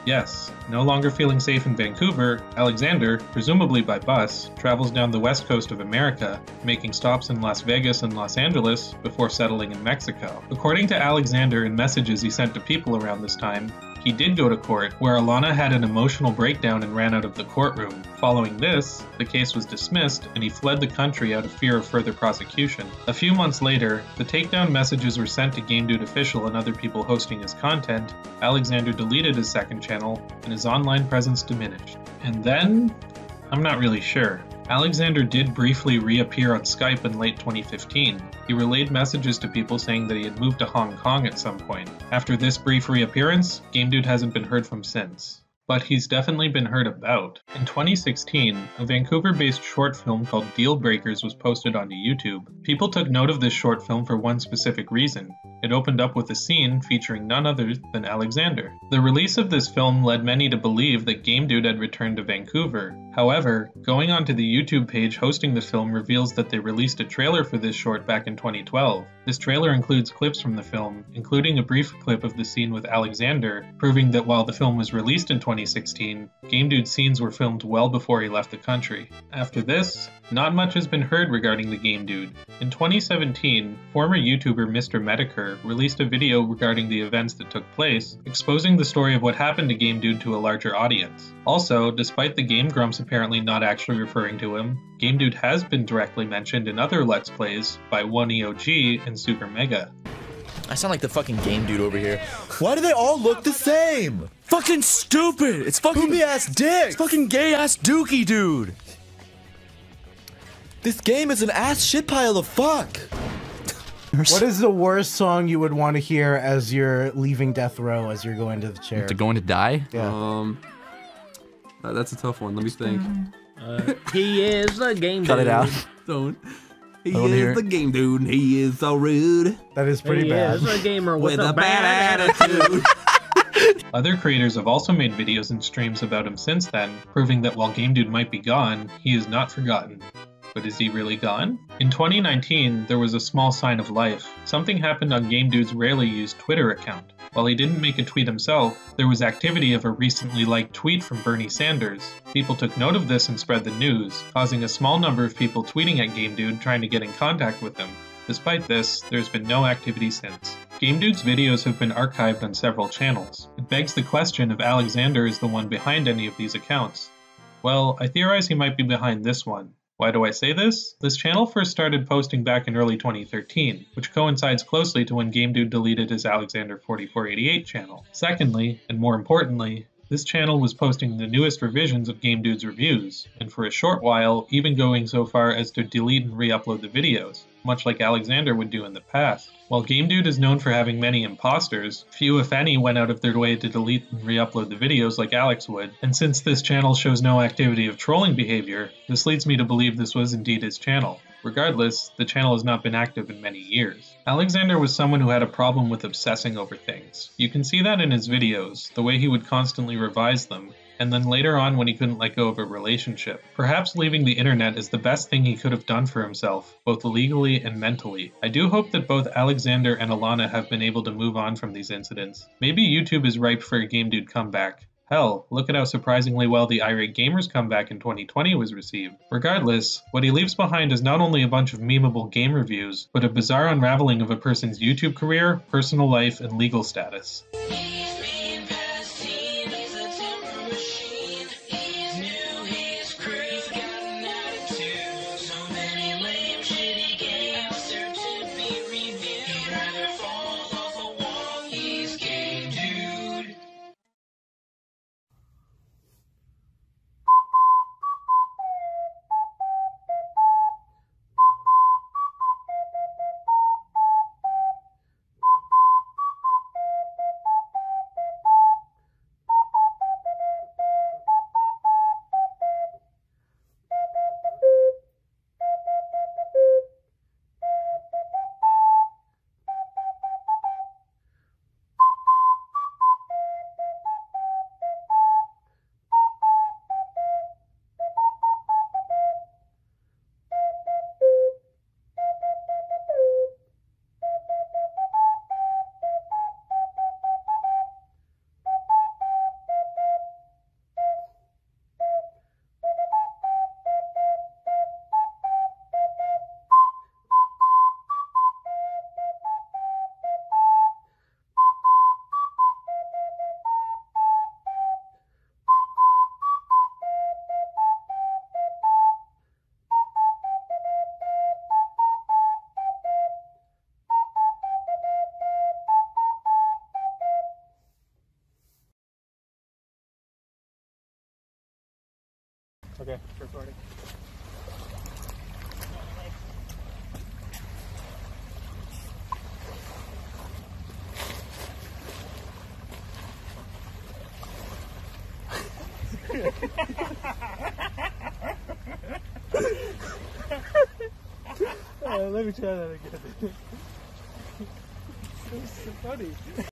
Speaker 3: Yes, no longer feeling safe in Vancouver, Alexander, presumably by bus, travels down the west coast of America, making stops in Las Vegas and Los Angeles before settling in Mexico. According to Alexander in messages he sent to people around this time, he did go to court, where Alana had an emotional breakdown and ran out of the courtroom. Following this, the case was dismissed and he fled the country out of fear of further prosecution. A few months later, the takedown messages were sent to Game Dude Official and other people hosting his content. Alexander deleted his second channel and his online presence diminished. And then? I'm not really sure. Alexander did briefly reappear on Skype in late 2015. He relayed messages to people saying that he had moved to Hong Kong at some point. After this brief reappearance, Game Dude hasn't been heard from since. But he's definitely been heard about. In 2016, a Vancouver-based short film called Deal Breakers was posted onto YouTube. People took note of this short film for one specific reason. It opened up with a scene featuring none other than Alexander. The release of this film led many to believe that Game Dude had returned to Vancouver. However, going onto the YouTube page hosting the film reveals that they released a trailer for this short back in 2012. This trailer includes clips from the film, including a brief clip of the scene with Alexander, proving that while the film was released in 2016, Game Dude's scenes were filmed well before he left the country. After this, not much has been heard regarding the Game Dude. In 2017, former YouTuber Mr. Medicare released a video regarding the events that took place, exposing the story of what happened to Game Dude to a larger audience. Also, despite the Game Grumps apparently not actually referring to him, Game Dude has been directly mentioned in other Let's Plays by 1EOG and Super Mega.
Speaker 12: I sound like the fucking Game Dude over here. Why do they all look the same? Fucking stupid! It's fucking poopy-ass dick! It's fucking gay-ass dookie dude! This game is an ass shit pile of fuck!
Speaker 22: What is the worst song you would want to hear as you're leaving death row, as you're going to the chair?
Speaker 23: To going to die?
Speaker 22: Yeah.
Speaker 23: That's a tough one. Let me think.
Speaker 24: He is the Game Dude.
Speaker 23: Cut it out. Don't. He is the Game Dude, and he is so rude.
Speaker 22: That is pretty bad.
Speaker 24: He is a gamer with a bad attitude.
Speaker 3: Other creators have also made videos and streams about him since then, proving that while Game Dude might be gone, he is not forgotten. But is he really gone? In 2019, there was a small sign of life. Something happened on Game Dude's rarely used Twitter account. While he didn't make a tweet himself, there was activity of a recently liked tweet from Bernie Sanders. People took note of this and spread the news, causing a small number of people tweeting at Game Dude trying to get in contact with him. Despite this, there's been no activity since. Game Dude's videos have been archived on several channels. It begs the question if Alexander is the one behind any of these accounts. Well, I theorize he might be behind this one. Why do I say this? This channel first started posting back in early 2013, which coincides closely to when Game Dude deleted his Alexander 4488 channel. Secondly, and more importantly, this channel was posting the newest revisions of Game Dude's reviews, and for a short while, even going so far as to delete and re-upload the videos, much like Alexander would do in the past. While Game Dude is known for having many imposters, few if any went out of their way to delete and re-upload the videos like Alex would, and since this channel shows no activity of trolling behavior, this leads me to believe this was indeed his channel. Regardless, the channel has not been active in many years. Alexander was someone who had a problem with obsessing over things. You can see that in his videos, the way he would constantly revise them, and then later on when he couldn't let go of a relationship. Perhaps leaving the internet is the best thing he could have done for himself, both legally and mentally. I do hope that both Alexander and Alana have been able to move on from these incidents. Maybe YouTube is ripe for a Game Dude comeback. Hell, look at how surprisingly well the Irate Gamers comeback in 2020 was received. Regardless, what he leaves behind is not only a bunch of memeable game reviews, but a bizarre unraveling of a person's YouTube career, personal life, and legal status.
Speaker 7: Okay, recording. Let me try that again. This is so funny.